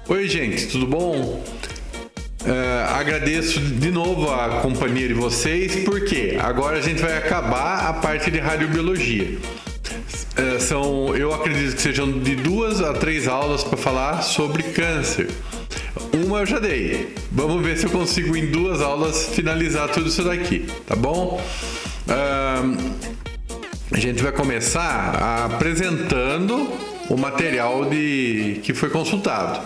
Oi, gente, tudo bom? Agradeço de novo a companhia de vocês, porque agora a gente vai acabar a parte de radiobiologia. Eu acredito que sejam de 2 a 3 aulas para falar sobre câncer. Uma eu já dei. Vamos ver se eu consigo em 2 aulas finalizar tudo isso daqui, tá bom? A gente vai começar apresentando o material que foi consultado.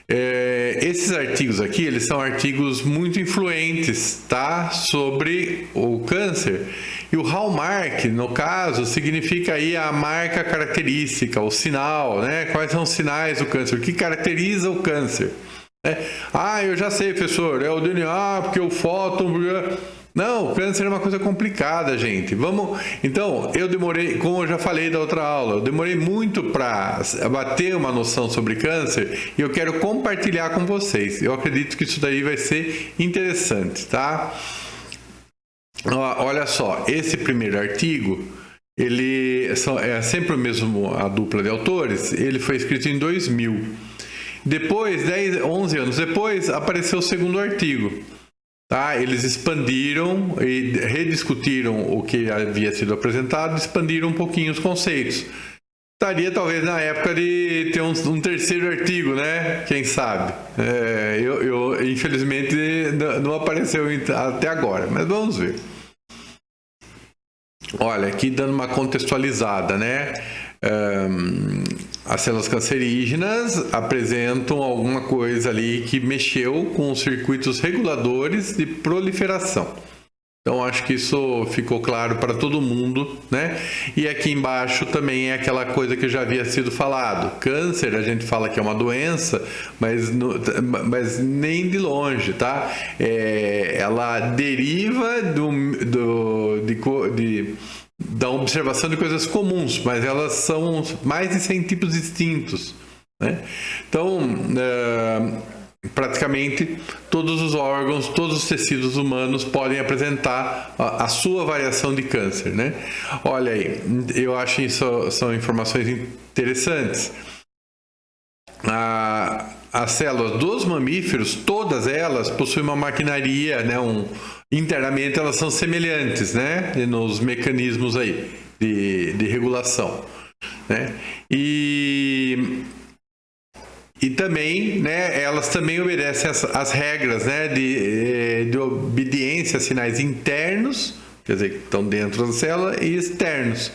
Esses artigos aqui, eles são artigos muito influentes, tá? Sobre o câncer. E o hallmark, no caso, significa aí a marca característica, o sinal, né? Quais são os sinais do câncer? O que caracteriza o câncer? Eu já sei, professor, é o DNA, porque o fóton... Não, o câncer é uma coisa complicada, gente. Então, eu demorei, como eu já falei da outra aula, eu demorei muito para bater uma noção sobre câncer e eu quero compartilhar com vocês. Eu acredito que isso daí vai ser interessante, tá? Olha só, esse primeiro artigo, é sempre a dupla de autores, ele foi escrito em 2000. Depois, 11 anos depois, apareceu o segundo artigo. Tá? Eles expandiram e rediscutiram o que havia sido apresentado, expandiram um pouquinho os conceitos. Estaria talvez na época de ter um terceiro artigo, né? Quem sabe? Infelizmente não apareceu até agora, mas vamos ver. Olha, aqui dando uma contextualizada, né? As células cancerígenas apresentam alguma coisa ali que mexeu com os circuitos reguladores de proliferação. Então, acho que isso ficou claro para todo mundo, né? E aqui embaixo também é aquela coisa que já havia sido falado. Câncer, a gente fala que é uma doença, mas nem de longe, tá? Ela deriva da observação de coisas comuns, mas elas são mais de 100 tipos distintos, né? Então, praticamente todos os órgãos, todos os tecidos humanos podem apresentar a sua variação de câncer, né? Olha aí, eu acho isso são informações interessantes. As células dos mamíferos, todas elas possuem uma maquinaria, né? Internamente elas são semelhantes, né? Nos mecanismos aí de regulação, né? E também, né? Elas também obedecem as regras, né? De obediência a sinais internos, quer dizer, que estão dentro da célula, e externos.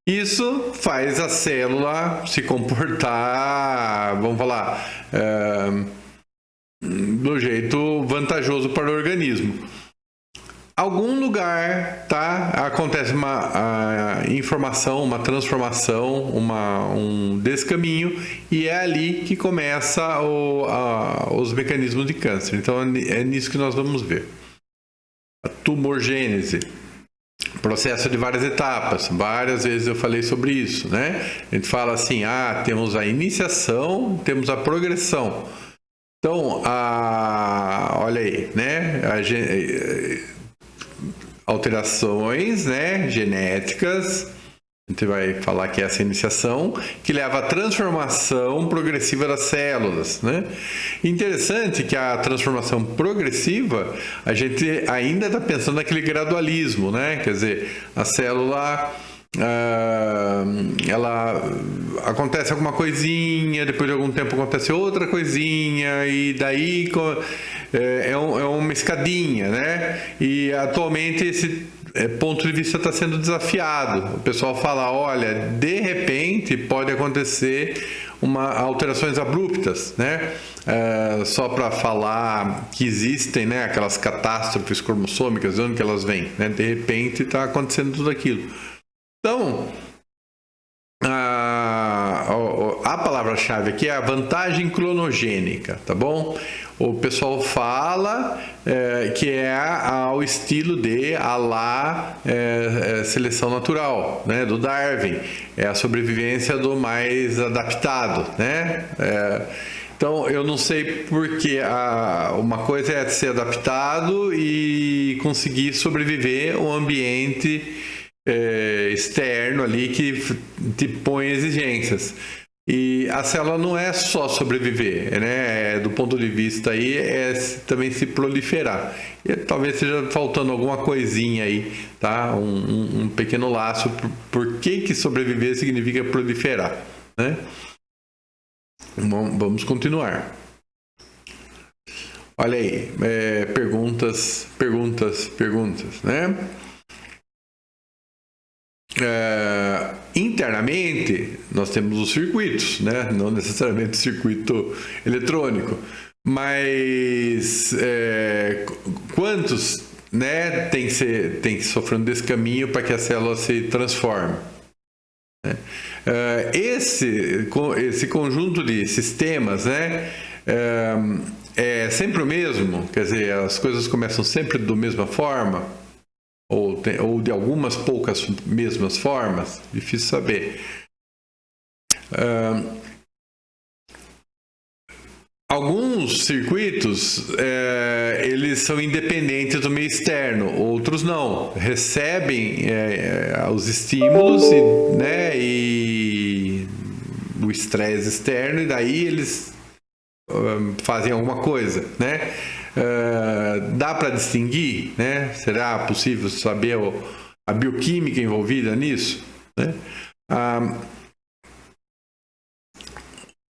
Isso faz a célula se comportar, vamos falar, do jeito vantajoso para o organismo. Algum lugar, tá? Acontece uma informação, uma transformação, um descaminho, e é ali que começa os mecanismos de câncer. Então é nisso que nós vamos ver. A tumorgênese. Processo de várias etapas, várias vezes eu falei sobre isso, né? A gente fala assim, temos a iniciação, temos a progressão. Então, olha aí, né? Alterações, né? Genéticas, a gente vai falar que é essa iniciação, que leva à transformação progressiva das células, né? Interessante que a transformação progressiva, a gente ainda está pensando naquele gradualismo, né? Quer dizer, a célula, ela acontece alguma coisinha, depois de algum tempo acontece outra coisinha, e daí é uma escadinha, né? E atualmente esse ponto de vista está sendo desafiado. O pessoal fala, olha, de repente pode acontecer alterações abruptas, né? Só para falar que existem, né, aquelas catástrofes cromossômicas, de onde que elas vêm, né? De repente está acontecendo tudo aquilo. Então, a palavra-chave aqui é a vantagem cronogênica, tá bom? O pessoal fala que é ao estilo de seleção natural, né, do Darwin, é a sobrevivência do mais adaptado, né? Então, eu não sei porque uma coisa é ser adaptado e conseguir sobreviver um ambiente externo ali que te põe exigências. E a célula não é só sobreviver, né? Do ponto de vista aí, também se proliferar. E talvez esteja faltando alguma coisinha aí, tá? Um pequeno laço. Por que sobreviver significa proliferar, né? Bom, vamos continuar. Olha aí, perguntas, né? Internamente, nós temos os circuitos, né? Não necessariamente o circuito eletrônico, mas quantos, né, tem que sofrer um descaminho para que a célula se transforme? Né? Esse conjunto de sistemas, né, é sempre o mesmo? Quer dizer, as coisas começam sempre da mesma forma? Ou de algumas poucas mesmas formas? Difícil saber. Alguns circuitos, eles são independentes do meio externo, outros não. Recebem os estímulos e o estresse externo, e daí eles fazem alguma coisa, né? Dá para distinguir, né? Será possível saber a bioquímica envolvida nisso, né?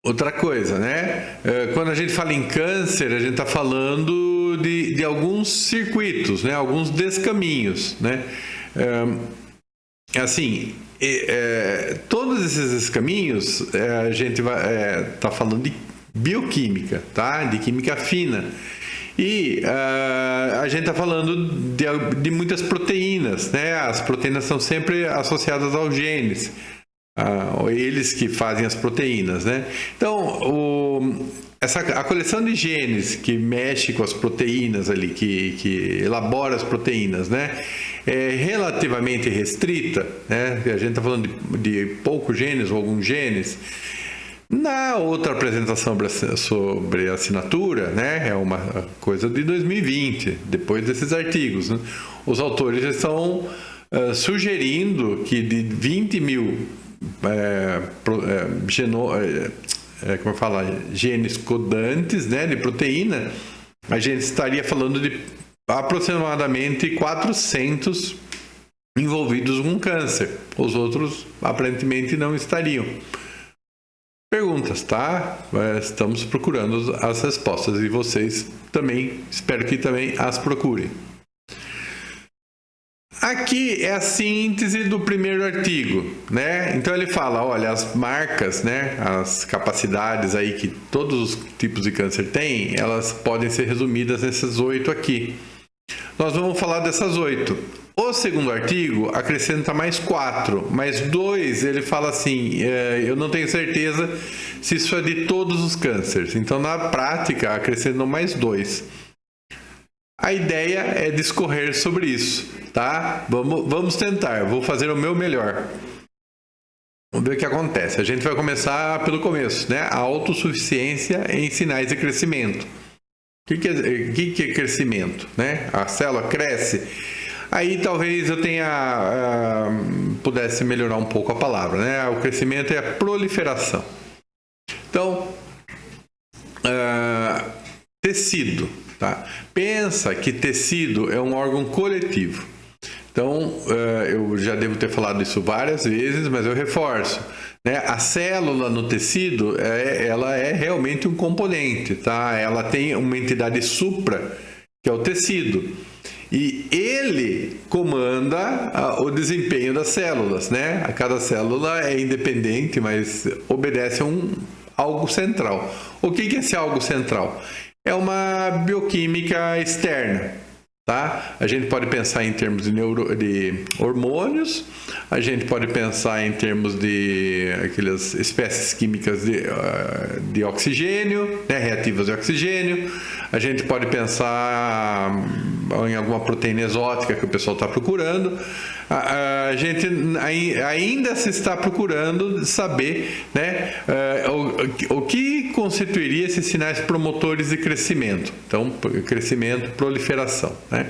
Outra coisa, né? Quando a gente fala em câncer, a gente está falando de alguns circuitos, né? Alguns descaminhos, né? Assim, todos esses descaminhos, a gente está falando de bioquímica, tá? De química fina. E a gente está falando de muitas proteínas, né? As proteínas são sempre associadas aos genes, eles que fazem as proteínas, né? Então, a coleção de genes que mexe com as proteínas ali, que elabora as proteínas, né? É relativamente restrita, né? A gente está falando de poucos genes ou alguns genes. Na outra apresentação sobre assinatura, né, é uma coisa de 2020, depois desses artigos, né, os autores já estão sugerindo que de 20 mil genes codantes, né, de proteína, a gente estaria falando de aproximadamente 400 envolvidos com câncer. Os outros aparentemente não estariam. Perguntas, tá? Estamos procurando as respostas e vocês também, espero que também as procurem. Aqui é a síntese do primeiro artigo, né? Então ele fala, olha, as marcas, né, as capacidades aí que todos os tipos de câncer têm, elas podem ser resumidas nessas 8 aqui. Nós vamos falar dessas 8. O segundo artigo acrescenta mais 4, mais 2 ele fala assim, eu não tenho certeza se isso é de todos os cânceres. Então, na prática, acrescentam mais 2. A ideia é discorrer sobre isso, tá? Vamos tentar, vou fazer o meu melhor. Vamos ver o que acontece. A gente vai começar pelo começo, né? A autossuficiência em sinais de crescimento. O que é crescimento, né? A célula cresce. Aí talvez eu pudesse melhorar um pouco a palavra, né? O crescimento é a proliferação. Então, tecido, tá? Pensa que tecido é um órgão coletivo. Então, eu já devo ter falado isso várias vezes, mas eu reforço, né? A célula no tecido, ela é realmente um componente, tá? Ela tem uma entidade supra, que é o tecido. E ele comanda o desempenho das células, né? Cada célula é independente, mas obedece a algo central. O que é esse algo central? É uma bioquímica externa, tá? A gente pode pensar em termos de hormônios, a gente pode pensar em termos de aquelas espécies químicas de oxigênio, né? Reativas de oxigênio, a gente pode pensar em alguma proteína exótica que o pessoal está procurando, A gente ainda se está procurando saber, né, o que constituiria esses sinais promotores de crescimento. Então, crescimento, proliferação, né?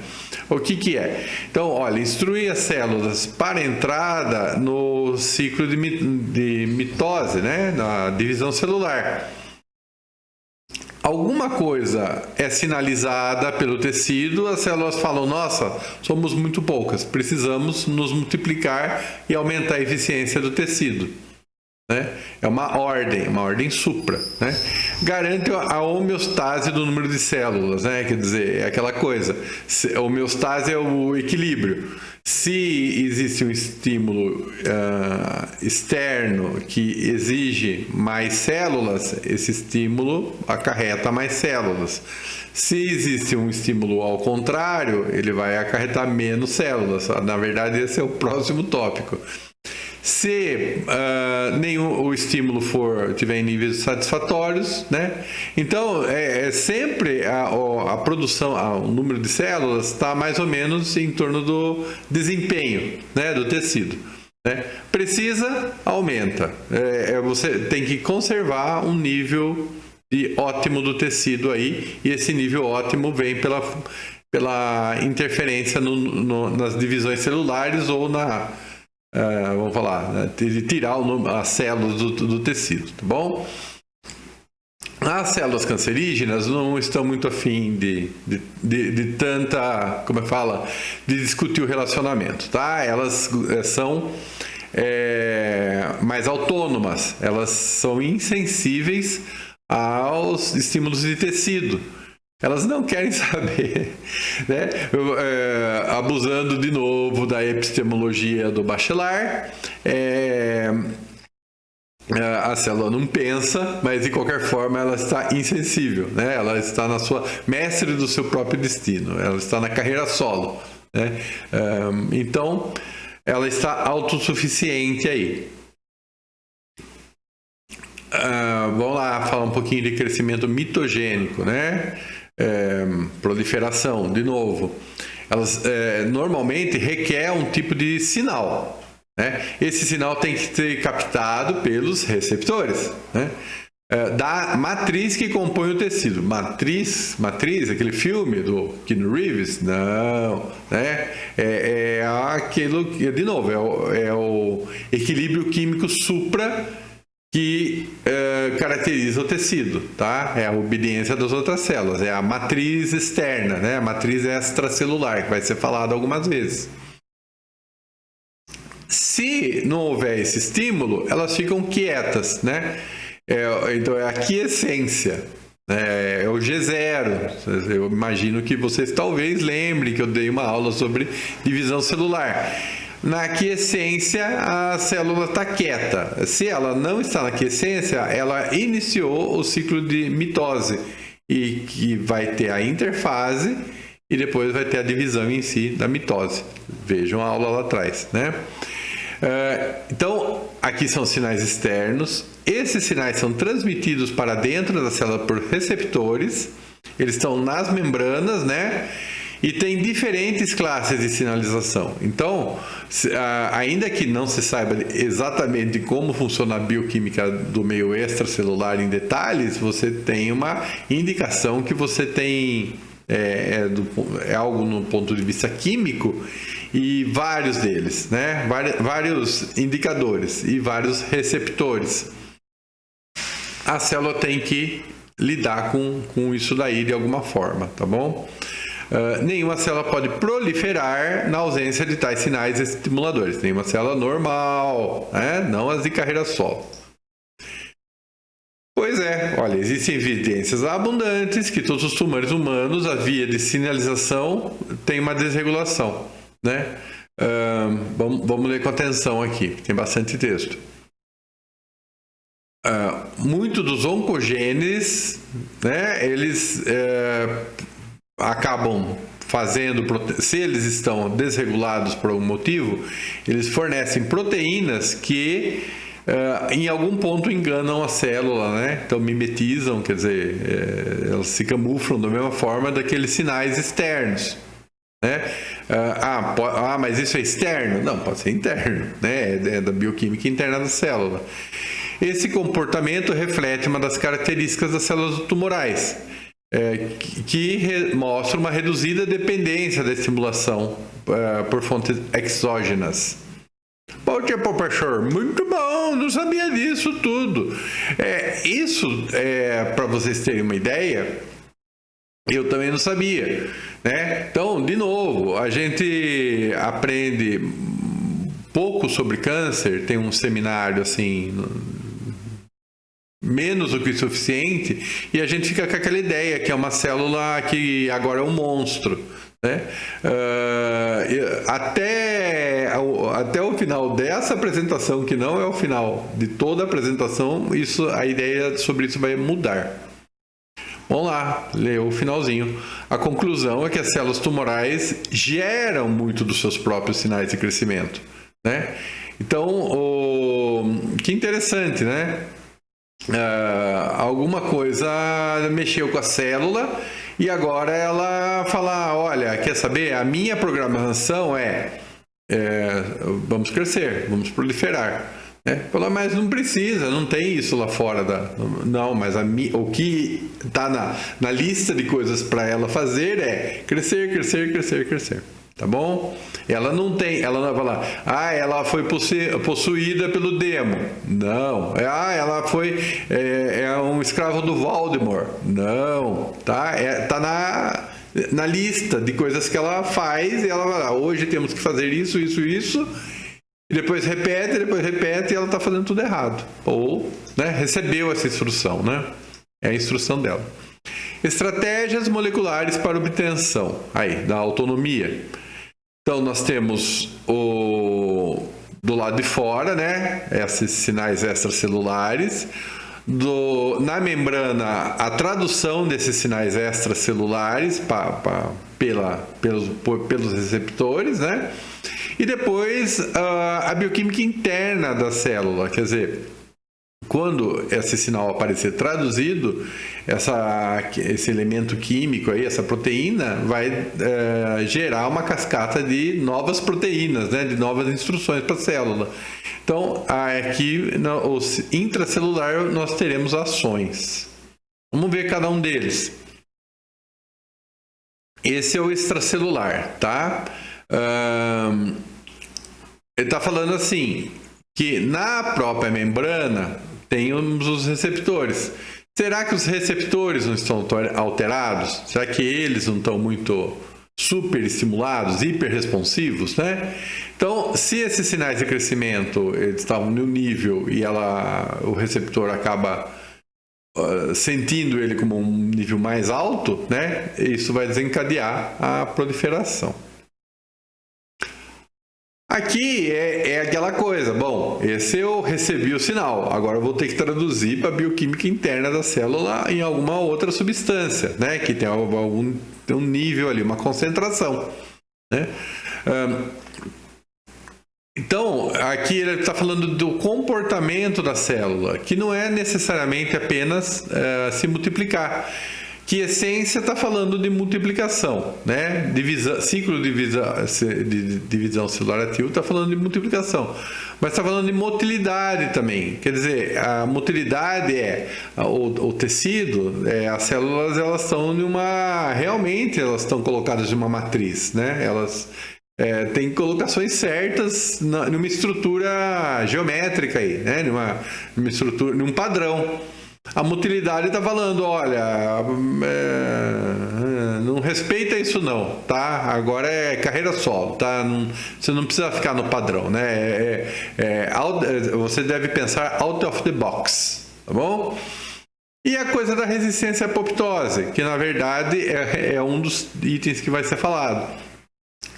O que é? Então, olha, instruir as células para entrada no ciclo de mitose, né, na divisão celular. Alguma coisa é sinalizada pelo tecido, as células falam, nossa, somos muito poucas, precisamos nos multiplicar e aumentar a eficiência do tecido. Né? É uma ordem supra. Né? Garante a homeostase do número de células, né? Quer dizer, é aquela coisa, a homeostase é o equilíbrio. Se existe um estímulo externo que exige mais células, esse estímulo acarreta mais células. Se existe um estímulo ao contrário, ele vai acarretar menos células. Na verdade, esse é o próximo tópico. Se o estímulo tiver em níveis satisfatórios, né? Então sempre a produção, o número de células está mais ou menos em torno do desempenho, né, do tecido. Né? Precisa, aumenta. Você tem que conservar um nível ótimo do tecido aí, e esse nível ótimo vem pela interferência nas divisões celulares ou vamos falar, de tirar as células do tecido, tá bom? As células cancerígenas não estão muito afim de tanta, como é que fala, de discutir o relacionamento, tá? Elas são mais autônomas, elas são insensíveis aos estímulos de tecido. Elas não querem saber, né? Abusando de novo da epistemologia do Bachelard, a célula não pensa, mas de qualquer forma ela está insensível, né? Ela está na sua mestre do seu próprio destino, ela está na carreira solo, né? Então ela está autossuficiente aí. Vamos lá falar um pouquinho de crescimento mitogênico, né? Proliferação, de novo, elas normalmente requer um tipo de sinal, né? Esse sinal tem que ser captado pelos receptores, né? Da matriz que compõe o tecido. Matriz, aquele filme do Keanu Reeves? Não, né? Aquilo, de novo, é o equilíbrio químico supra que caracteriza o tecido, tá? É a obediência das outras células, é a matriz externa, né? A matriz extracelular, que vai ser falado algumas vezes. Se não houver esse estímulo, elas ficam quietas, né? Então é a quiescência, é o G0. Eu imagino que vocês talvez lembrem que eu dei uma aula sobre divisão celular. Na quiescência, a célula está quieta. Se ela não está na quiescência, ela iniciou o ciclo de mitose, e que vai ter a interfase e depois vai ter a divisão em si da mitose. Vejam a aula lá atrás, né? Então, aqui são sinais externos. Esses sinais são transmitidos para dentro da célula por receptores. Eles estão nas membranas, né? E tem diferentes classes de sinalização. Então, ainda que não se saiba exatamente como funciona a bioquímica do meio extracelular em detalhes, você tem uma indicação que você tem algo no ponto de vista químico, e vários deles, né? Vários indicadores e vários receptores. A célula tem que lidar com isso daí de alguma forma, tá bom? Nenhuma célula pode proliferar na ausência de tais sinais estimuladores. Nenhuma célula normal, né? Não as de carreira solo. Pois olha, existem evidências abundantes que todos os tumores humanos, a via de sinalização, tem uma desregulação, né? Vamos ler com atenção aqui, tem bastante texto. Muito dos oncogenes, né, eles acabam fazendo, se eles estão desregulados por algum motivo, eles fornecem proteínas que em algum ponto enganam a célula, né? Então mimetizam, quer dizer, elas se camuflam da mesma forma daqueles sinais externos, né? Mas isso é externo? Não, pode ser interno, né? É da bioquímica interna da célula. Esse comportamento reflete uma das características das células tumorais, que mostra uma reduzida dependência da estimulação por fontes exógenas. Bom dia, professor. Muito bom, não sabia disso tudo. Isso, para vocês terem uma ideia, eu também não sabia, né? Então, de novo, a gente aprende pouco sobre câncer, tem um seminário assim, menos do que o suficiente, e a gente fica com aquela ideia que é uma célula que agora é um monstro, né? Até o final dessa apresentação, que não é o final de toda a apresentação, a ideia sobre isso vai mudar. Vamos lá, ler o finalzinho. A conclusão é que as células tumorais geram muito dos seus próprios sinais de crescimento, né? Então, que interessante, né? Alguma coisa mexeu com a célula e agora ela fala, olha, quer saber? A minha programação vamos crescer, vamos proliferar. Fala, mas não precisa, não tem isso lá fora. Não, mas o que está na lista de coisas para ela fazer é crescer, crescer, crescer, crescer. Tá bom? Ela não vai falar, ela foi possuída pelo demo. Não. Ela foi um escravo do Voldemort. Não. Tá? Tá na lista de coisas que ela faz e ela vai lá, hoje temos que fazer isso, isso, isso. E depois repete e ela está fazendo tudo errado. Ou, né, recebeu essa instrução, né? É a instrução dela. Estratégias moleculares para obtenção da autonomia. Então, nós temos do lado de fora, né, esses sinais extracelulares. Na membrana, a tradução desses sinais extracelulares pelos receptores, né? E depois a bioquímica interna da célula, quer dizer, quando esse sinal aparecer traduzido, esse elemento químico aí, essa proteína, vai gerar uma cascata de novas proteínas, né, de novas instruções para a célula. Então, aqui no intracelular nós teremos ações. Vamos ver cada um deles. Esse é o extracelular, tá? Ele está falando assim, que na própria membrana temos os receptores. Será que os receptores não estão alterados? Será que eles não estão muito super estimulados, hiperresponsivos, né? Então, se esses sinais de crescimento eles estavam no nível e o receptor acaba sentindo ele como um nível mais alto, né? Isso vai desencadear a proliferação. Aqui é aquela coisa, bom, esse eu recebi o sinal, agora eu vou ter que traduzir para a bioquímica interna da célula em alguma outra substância, né, que tem um nível ali, uma concentração, né? Então, aqui ele está falando do comportamento da célula, que não é necessariamente apenas se multiplicar. Que essência está falando de multiplicação, né? Ciclo de divisão celular ativo está falando de multiplicação, mas está falando de motilidade também. Quer dizer, a motilidade o tecido, as células elas estão realmente elas estão colocadas em uma matriz, né? Elas têm colocações certas numa estrutura geométrica aí, né? Numa estrutura, num padrão. A motilidade está falando, olha, não respeita isso não, tá? Agora é carreira solo, tá? Você não precisa ficar no padrão, né? Você deve pensar out of the box, tá bom? E a coisa da resistência à apoptose, que na verdade é um dos itens que vai ser falado.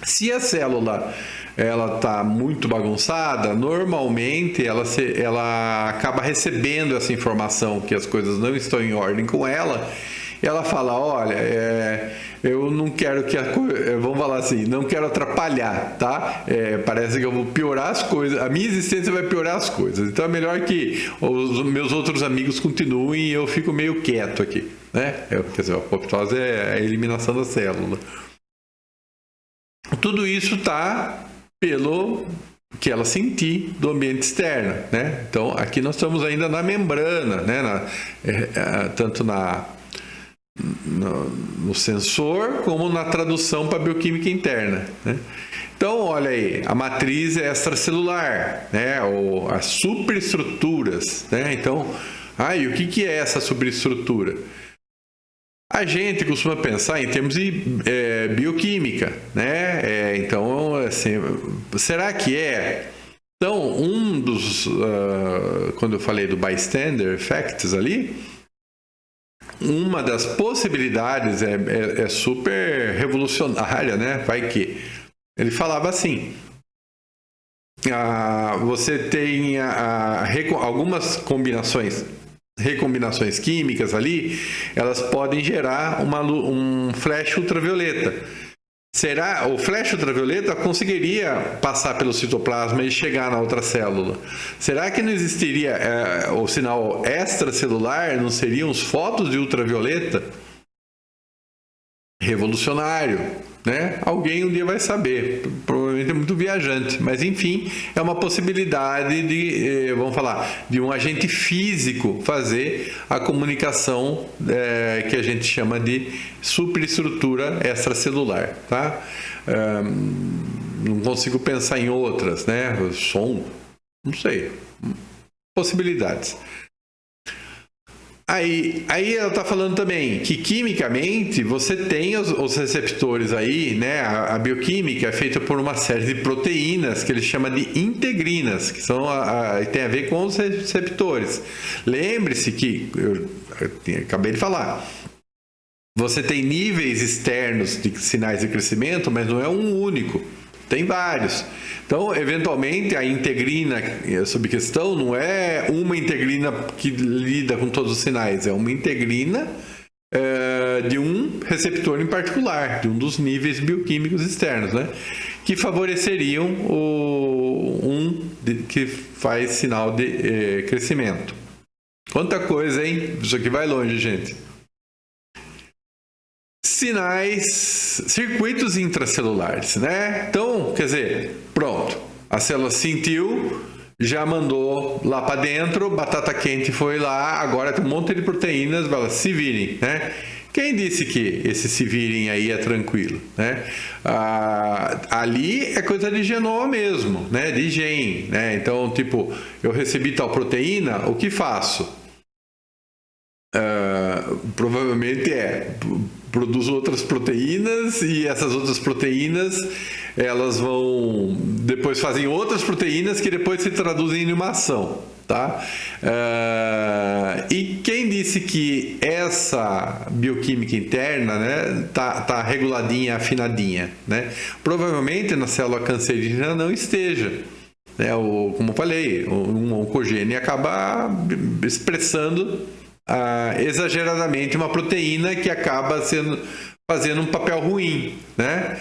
Se a célula ela está muito bagunçada, normalmente ela acaba recebendo essa informação que as coisas não estão em ordem com ela, e ela fala, olha, eu não quero vamos falar assim, não quero atrapalhar, tá? Parece que eu vou piorar as coisas, a minha existência vai piorar as coisas, então é melhor que os meus outros amigos continuem e eu fico meio quieto aqui, né? Quer dizer, a apoptose é a eliminação da célula. tudo isso está pelo que ela sentir do ambiente externo, né? Então, aqui nós estamos ainda na membrana, né? Tanto no sensor como na tradução para a bioquímica interna, né? Então, olha aí, a matriz extracelular, né? Ou as superestruturas, né? Então, e o que é essa superestrutura? A gente costuma pensar em termos de bioquímica, né? Então, assim, será que é? Então, quando eu falei do bystander effects ali, uma das possibilidades é super revolucionária, né? Vai que ele falava assim: você tem algumas recombinações químicas ali, elas podem gerar um flash ultravioleta. O flash ultravioleta conseguiria passar pelo citoplasma e chegar na outra célula? Será que não existiria o sinal extracelular? Não seriam os fótons de ultravioleta? Revolucionário, né? Alguém um dia vai saber, provavelmente é muito viajante, mas enfim, é uma possibilidade de, vamos falar, de um agente físico fazer a comunicação que a gente chama de superestrutura extracelular, tá? Não consigo pensar em outras, né? Som, não sei, possibilidades. Aí ela está falando também que quimicamente você tem os receptores aí, né? A bioquímica é feita por uma série de proteínas que ele chama de integrinas, que são tem a ver com os receptores. Lembre-se que eu acabei de falar. Você tem níveis externos de sinais de crescimento, mas não é um único. Tem vários. Então, eventualmente, a integrina sob questão não é uma integrina que lida com todos os sinais, é uma integrina de um receptor em particular, de um dos níveis bioquímicos externos, né? Que favoreceriam que faz sinal de crescimento. Quanta coisa, hein? Isso aqui vai longe, gente. Circuitos intracelulares, né? Então, quer dizer, pronto, a célula sentiu, já mandou lá para dentro, batata quente foi lá, agora tem um monte de proteínas, elas se virem, né? Quem disse que esse se virem aí é tranquilo, né? Ali é coisa de genoma mesmo, né? De gene, né? Então, tipo, eu recebi tal proteína, o que faço? Provavelmente produz outras proteínas e essas outras proteínas elas vão depois fazem outras proteínas que depois se traduzem em uma ação, tá? E quem disse que essa bioquímica interna, né, tá reguladinha, afinadinha, né? Provavelmente na célula cancerígena não esteja. Como eu falei, um oncogene acaba expressando exageradamente uma proteína que acaba fazendo um papel ruim, né?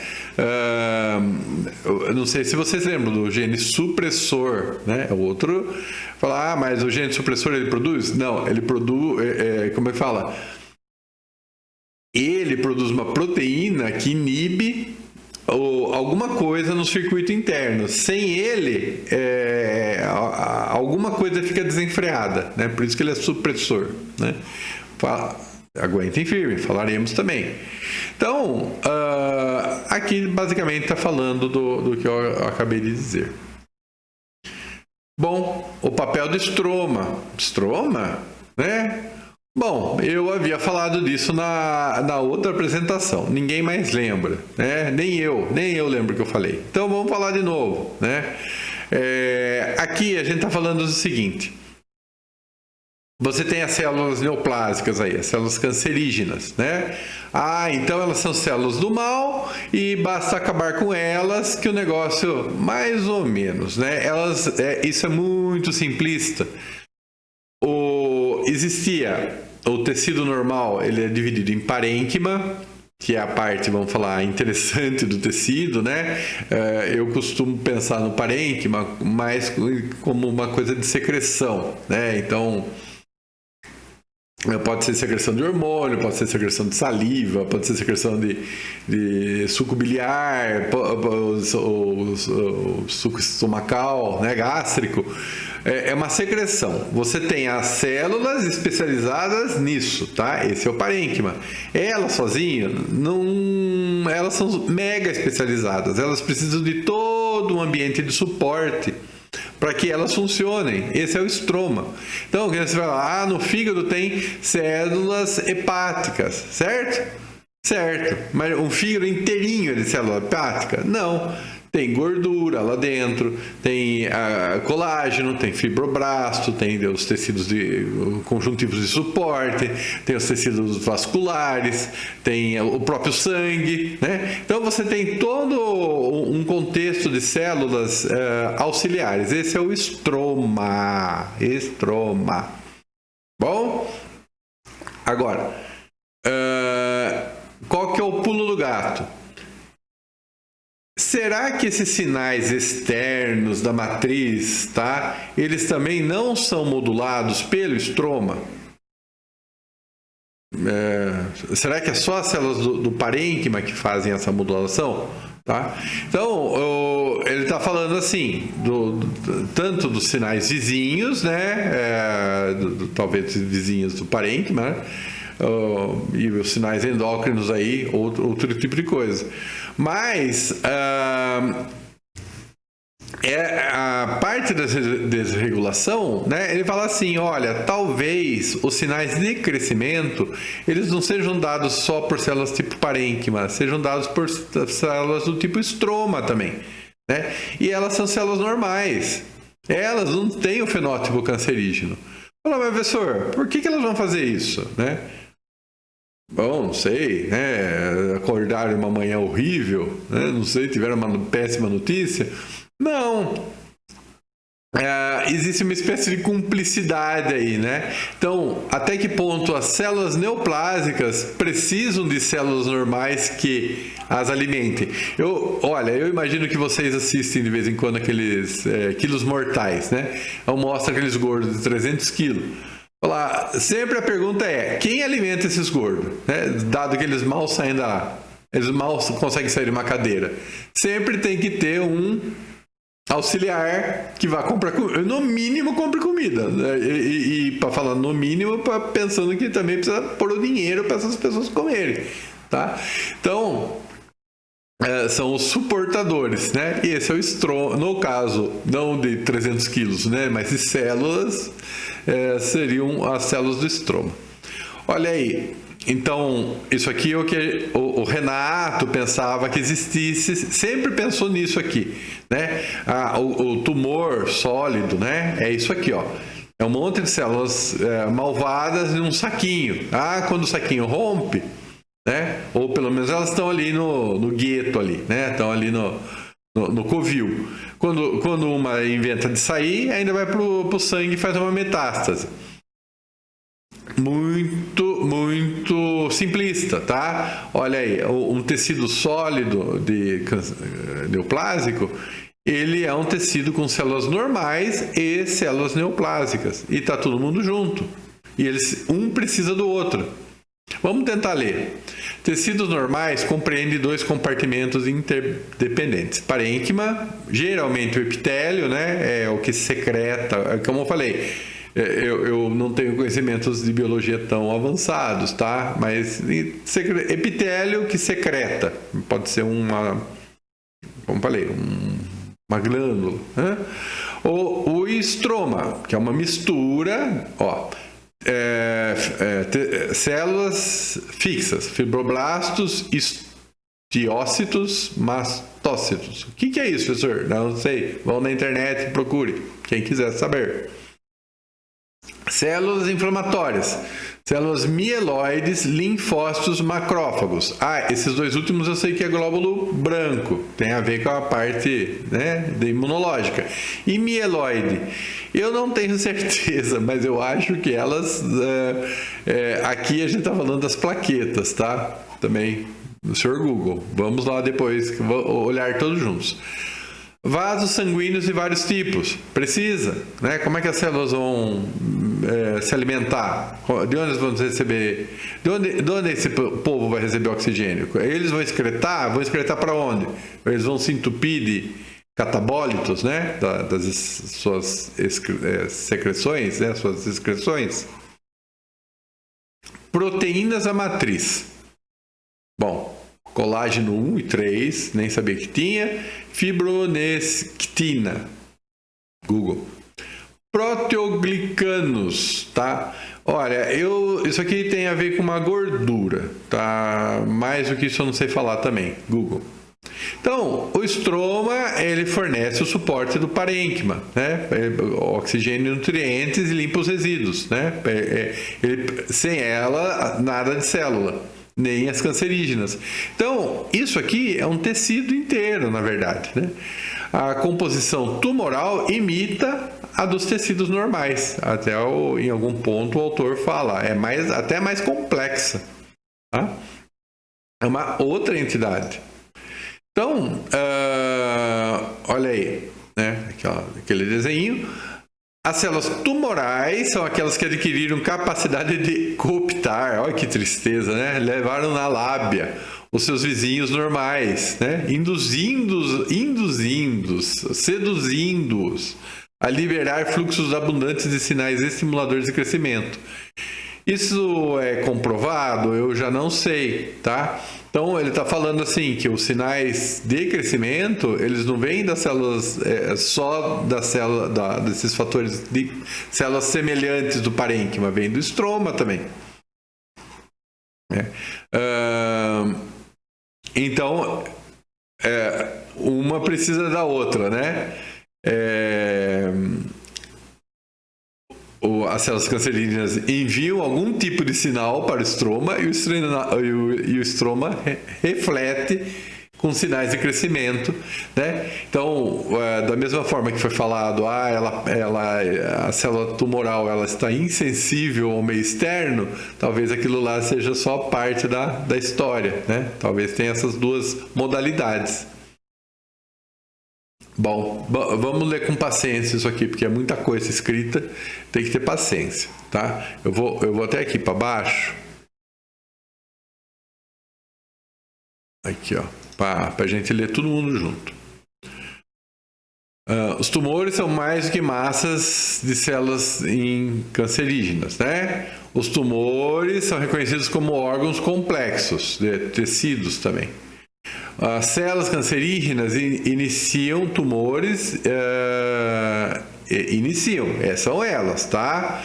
Eu não sei se vocês lembram do gene supressor, né? O outro fala, mas o gene supressor ele produz? Não, ele produz, como é que fala? Ele produz uma proteína que inibe alguma coisa no circuito interno. Sem ele, alguma coisa fica desenfreada, né? Por isso que ele é supressor, né? Aguentem firme, falaremos também. Então, aqui basicamente está falando do que eu acabei de dizer. Bom, o papel do estroma. Estroma, né? Bom, eu havia falado disso na outra apresentação. Ninguém mais lembra, né? Nem eu lembro o que eu falei. Então vamos falar de novo, né? Aqui a gente está falando do seguinte. Você tem as células neoplásicas aí, as células cancerígenas, né? Então elas são células do mal e basta acabar com elas que o negócio, mais ou menos, né? Isso é muito simplista. Existia o tecido normal, ele é dividido em parênquima, que é a parte, vamos falar, interessante do tecido, né? Eu costumo pensar no parênquima mais como uma coisa de secreção, né? Então, Pode ser secreção de hormônio, pode ser secreção de saliva, pode ser secreção de suco biliar, o suco estomacal, né, gástrico. É uma secreção. Você tem as células especializadas nisso, tá? Esse é o parênquima. Elas sozinhas, não, elas são mega especializadas. Elas precisam de todo um ambiente de suporte para que elas funcionem. Esse é o estroma. Então, você vai lá, no fígado tem células hepáticas, certo? Certo. Mas um fígado inteirinho de célula hepática? Não. Tem gordura lá dentro, tem colágeno, tem fibroblasto, tem os tecidos conjuntivos de suporte, tem os tecidos vasculares, tem o próprio sangue, né? Então você tem todo um contexto de células auxiliares. Esse é o estroma. Estroma. Bom? Agora, qual que é o pulo do gato? Será que esses sinais externos da matriz, tá? Eles também não são modulados pelo estroma? Será que é só as células do parênquima que fazem essa modulação? Tá? Então, ele está falando assim, tanto dos sinais vizinhos, né? Talvez vizinhos do parênquima, né? E os sinais endócrinos aí, outro tipo de coisa. Mas a parte da desregulação, né? Ele fala assim, olha, talvez os sinais de crescimento eles não sejam dados só por células tipo parênquima, sejam dados por células do tipo estroma também, né? E elas são células normais, elas não têm o fenótipo cancerígeno. Fala, mas professor, por que elas vão fazer isso, né? Bom, não sei, né? Acordaram uma manhã horrível, né? Não sei, tiveram uma péssima notícia. Não. Existe uma espécie de cumplicidade aí, né? Então, até que ponto as células neoplásicas precisam de células normais que as alimentem? Olha, eu imagino que vocês assistem de vez em quando aqueles quilos mortais, né? Então, mostra aqueles gordos de 300 quilos. Olá, sempre a pergunta é, quem alimenta esses gordos? Né? Dado que eles mal saem eles mal conseguem sair de uma cadeira. Sempre tem que ter um auxiliar que vá comprar comida, no mínimo compre comida, né? E para falar no mínimo, pensando que também precisa pôr o dinheiro para essas pessoas comerem, tá? Então, são os suportadores, né? E esse é o estroma, no caso, não de 300 quilos, né? Mas de células, seriam as células do estroma. Olha aí, então, isso aqui é o que o Renato pensava que existisse, sempre pensou nisso aqui, né? O tumor sólido, né? É isso aqui, ó. É um monte de células malvadas em um saquinho. Quando o saquinho rompe, né? Ou pelo menos elas estão ali no gueto ali, né? Estão ali no covil. Quando uma inventa de sair, ainda vai pro sangue e faz uma metástase. Muito simplista, tá? Olha aí, um tecido sólido neoplásico, ele é um tecido com células normais e células neoplásicas. E tá todo mundo junto. E um precisa do outro. Vamos tentar ler. Tecidos normais compreendem 2 compartimentos interdependentes. Parênquima, geralmente o epitélio, né? É o que secreta, como eu falei. Eu não tenho conhecimentos de biologia tão avançados, tá? Mas epitélio que secreta. Pode ser como falei, uma glândula, né? O estroma, que é uma mistura, ó. Células fixas, fibroblastos, estiócitos, mastócitos. O que é isso, professor? Não sei. Vão na internet e procure, quem quiser saber. Células inflamatórias, células mieloides, linfócitos, macrófagos. Esses 2 últimos eu sei que é glóbulo branco, tem a ver com a parte, né, imunológica. E mieloide, eu não tenho certeza, mas eu acho que elas, aqui a gente está falando das plaquetas, tá? Também, do Sr. Google. Vamos lá depois, vou olhar todos juntos. Vasos sanguíneos de vários tipos. Precisa, né? Como é que as células vão se alimentar? De onde eles vão receber? De onde esse povo vai receber oxigênio? Eles vão excretar? Vão excretar para onde? Eles vão se entupir de catabólitos, né? Das suas secreções, né? Suas excreções. Proteínas da matriz. Bom, colágeno 1 e 3, nem sabia que tinha. Fibronectina. Google. Proteoglicanos, tá? Olha, isso aqui tem a ver com uma gordura, tá? Mais do que isso eu não sei falar também. Google. Então, o estroma, ele fornece o suporte do parênquima, né? Oxigênio e nutrientes e limpa os resíduos, né? Sem ela, nada de célula, nem as cancerígenas. Então, isso aqui é um tecido inteiro, na verdade, né? A composição tumoral imita a dos tecidos normais. Em algum ponto o autor fala, até mais complexa, tá? É uma outra entidade. Então, olha aí, né? Aquele desenho. As células tumorais são aquelas que adquiriram capacidade de cooptar, olha que tristeza, né? Levaram na lábia os seus vizinhos normais, né? Seduzindo-os a liberar fluxos abundantes de sinais estimuladores de crescimento. Isso é comprovado? Eu já não sei, tá? Então, ele está falando assim, que os sinais de crescimento, eles não vêm das células, só desses fatores de células semelhantes do parênquima, vem do estroma também. Então, uma precisa da outra, né? As células cancerígenas enviam algum tipo de sinal para o estroma e o estroma reflete com sinais de crescimento, né? Então, da mesma forma que foi falado, a célula tumoral ela está insensível ao meio externo, talvez aquilo lá seja só parte da história, né? Talvez tenha essas duas modalidades. Bom, vamos ler com paciência isso aqui, porque é muita coisa escrita, tem que ter paciência, tá? Eu vou até aqui para baixo. Aqui, ó, para a gente ler todo mundo junto. Os tumores são mais do que massas de células cancerígenas, né? Os tumores são reconhecidos como órgãos complexos, tecidos também. As células cancerígenas iniciam tumores, são elas, tá?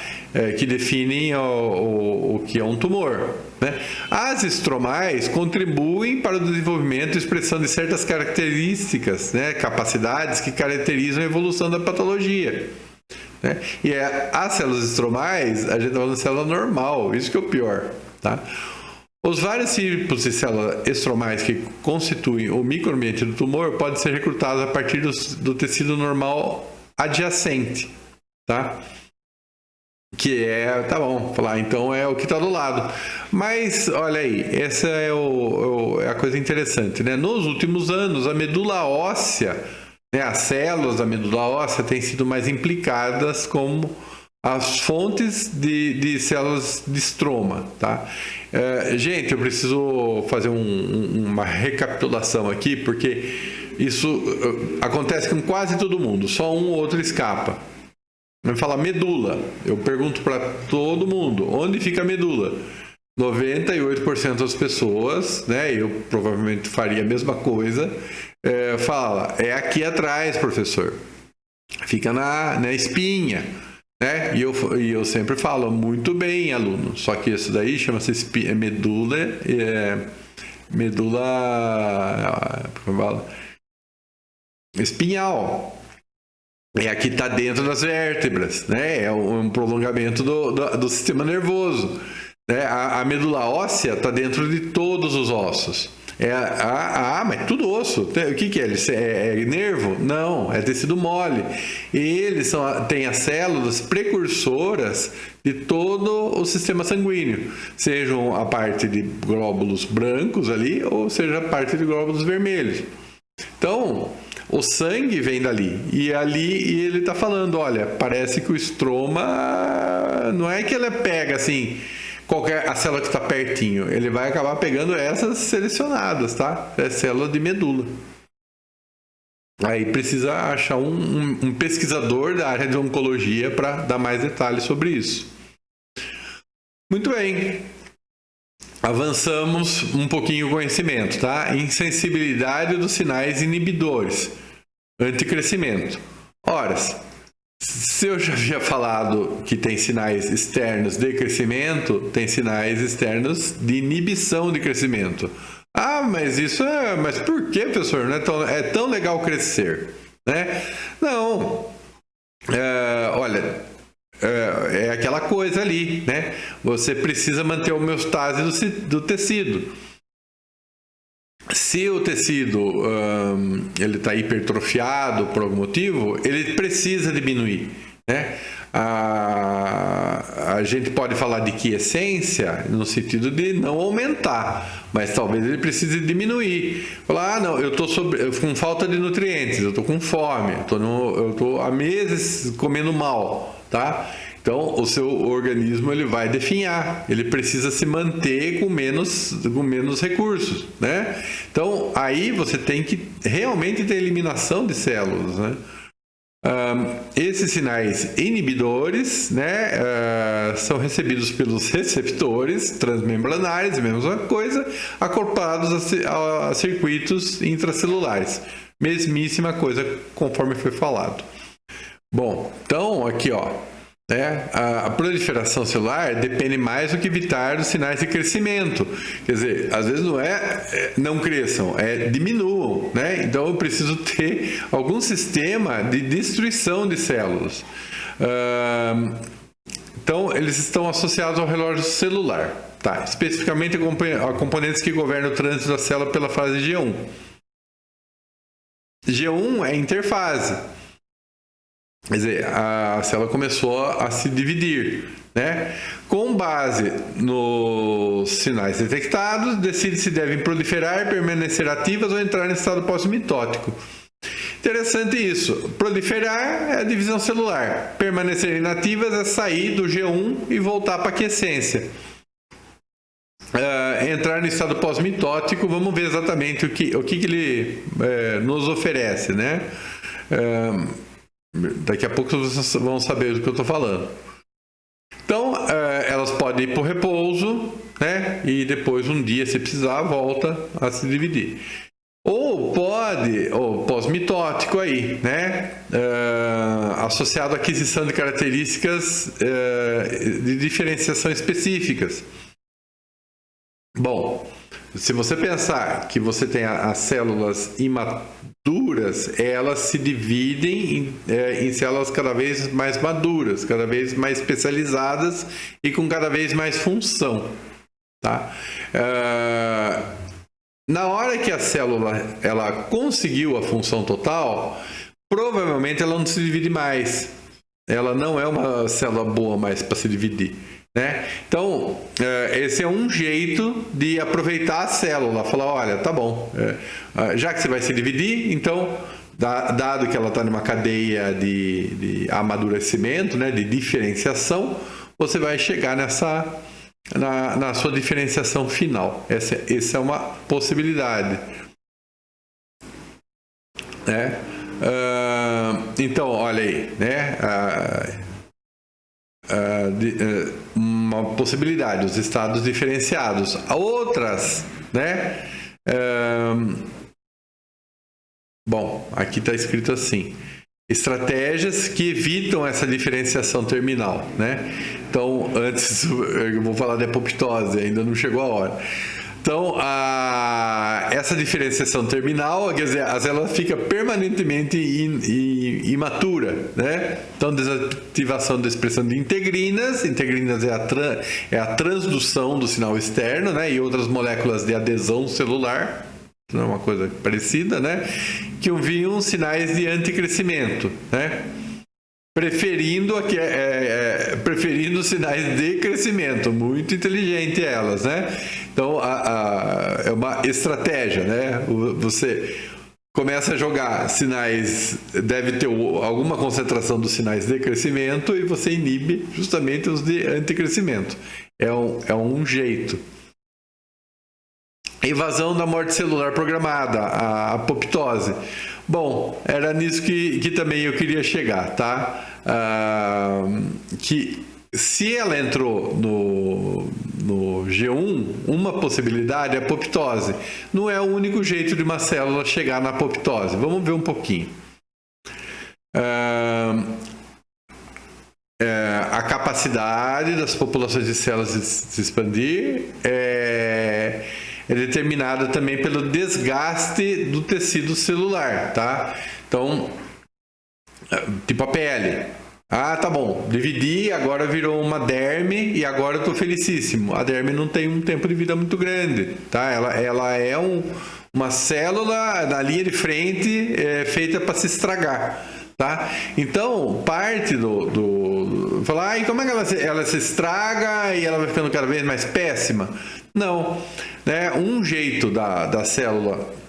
Que definem o que é um tumor, né? As estromais contribuem para o desenvolvimento e expressão de certas características, né? Capacidades que caracterizam a evolução da patologia, né? E as células estromais, a gente está falando de célula normal, isso que é o pior, tá? Os vários tipos de células estromais que constituem o microambiente do tumor podem ser recrutados a partir do tecido normal adjacente, tá? Que tá bom, falar, então é o que está do lado. Mas, olha aí, essa é a coisa interessante, né? Nos últimos anos, a medula óssea, né, as células da medula óssea têm sido mais implicadas como as fontes de células de estroma, tá? Gente, eu preciso fazer uma recapitulação aqui, porque isso acontece com quase todo mundo, só um ou outro escapa. Vai falar medula, eu pergunto para todo mundo, onde fica a medula? 98% das pessoas, né, eu provavelmente faria a mesma coisa, fala, é aqui atrás, professor, fica na espinha. Né? E eu sempre falo, muito bem, aluno. Só que isso daí chama-se medula espinhal. Aqui está dentro das vértebras, né? É um prolongamento do sistema nervoso. Né? A medula óssea está dentro de todos os ossos. Mas tudo osso. O que é? É nervo? Não, é tecido mole. E eles têm as células precursoras de todo o sistema sanguíneo, sejam a parte de glóbulos brancos ali, ou seja a parte de glóbulos vermelhos. Então, O sangue vem dali. E ali ele está falando, olha, parece que o estroma não é que ele pega assim, a célula que está pertinho. Ele vai acabar pegando essas selecionadas, tá? É célula de medula. Aí precisa achar um pesquisador da área de oncologia para dar mais detalhes sobre isso. Muito bem. Avançamos um pouquinho o conhecimento, tá? Insensibilidade dos sinais inibidores, anticrescimento. Ora, se eu já havia falado que tem sinais externos de crescimento, tem sinais externos de inibição de crescimento. Ah, mas isso é... Mas por que, professor? Não é tão legal crescer, né? Não. Olha, é aquela coisa ali, né? Você precisa manter a homeostase do tecido. Se o tecido ele está hipertrofiado por algum motivo, ele precisa diminuir, né? A gente pode falar de quiescência no sentido de não aumentar, mas talvez ele precise diminuir. Falar, não, eu estou com falta de nutrientes, eu estou com fome, eu estou há meses comendo mal, tá? Então, o seu organismo ele vai definhar, ele precisa se manter com menos recursos, né? Então, aí você tem que realmente ter eliminação de células, né? Esses sinais inibidores, né, são recebidos pelos receptores transmembranares, mesma coisa, acoplados a circuitos intracelulares. Mesmíssima coisa, conforme foi falado. Bom, então aqui, ó, né, a proliferação celular depende mais do que evitar os sinais de crescimento. Quer dizer, às vezes não é não cresçam, diminuam, né? Então eu preciso ter algum sistema de destruição de células. Então eles estão associados ao relógio celular, tá? Especificamente a componentes que governam o trânsito da célula pela fase G1. G1 é interfase. Quer dizer, a célula começou a se dividir, né? Com base nos sinais detectados, decide se devem proliferar, permanecer ativas ou entrar em estado pós-mitótico. Interessante isso. Proliferar é a divisão celular. Permanecer inativas é sair do G1 e voltar para a quiescência. Entrar no estado pós-mitótico, vamos ver exatamente o que ele nos oferece, né? Daqui a pouco vocês vão saber do que eu estou falando. Então, elas podem ir para o repouso, né? E depois, um dia, se precisar, volta a se dividir. Ou pós-mitótico aí, né? Associado à aquisição de características de diferenciação específicas. Bom, se você pensar que você tem as células imaturas, elas se dividem em células cada vez mais maduras, cada vez mais especializadas e com cada vez mais função, tá? Na hora que a célula ela conseguiu a função total, provavelmente ela não se divide mais. Ela não é uma célula boa mais para se dividir, né? Então, esse é um jeito de aproveitar a célula. Falar, olha, tá bom, já que você vai se dividir, então, dado que ela está numa cadeia de amadurecimento, né, de diferenciação, você vai chegar na sua diferenciação final. Essa é uma possibilidade, né? Então, olha aí, né? Uma possibilidade, os estados diferenciados. Outras, né? Bom, aqui está escrito assim: estratégias que evitam essa diferenciação terminal, né? Então, antes eu vou falar de apoptose, ainda não chegou a hora. Então, essa diferenciação terminal, quer dizer, a célula fica permanentemente imatura, né? Então, desativação da expressão de integrinas. Integrinas é a transdução do sinal externo, né? E outras moléculas de adesão celular, não é uma coisa parecida, né? Que enviam sinais de anticrescimento, né? Preferindo sinais de crescimento. Muito inteligente elas, né? Então, é uma estratégia, né? começa a jogar sinais, deve ter alguma concentração dos sinais de crescimento e você inibe justamente os de anticrescimento. É um jeito. Invasão da morte celular programada, a apoptose. Bom, era nisso que também eu queria chegar, tá? Que se ela entrou no G1, uma possibilidade é a apoptose. Não é o único jeito de uma célula chegar na apoptose. Vamos ver um pouquinho. A capacidade das populações de células de se expandir é determinada também pelo desgaste do tecido celular, tá? Então, tipo a pele. Ah, tá bom, dividi, agora virou uma derme e agora eu tô felicíssimo. A derme não tem um tempo de vida muito grande, tá? Ela é uma célula na linha de frente feita para se estragar, tá? Então, parte falar, e como é que ela se estraga e ela vai ficando cada vez mais péssima? Não, né? Um jeito da célula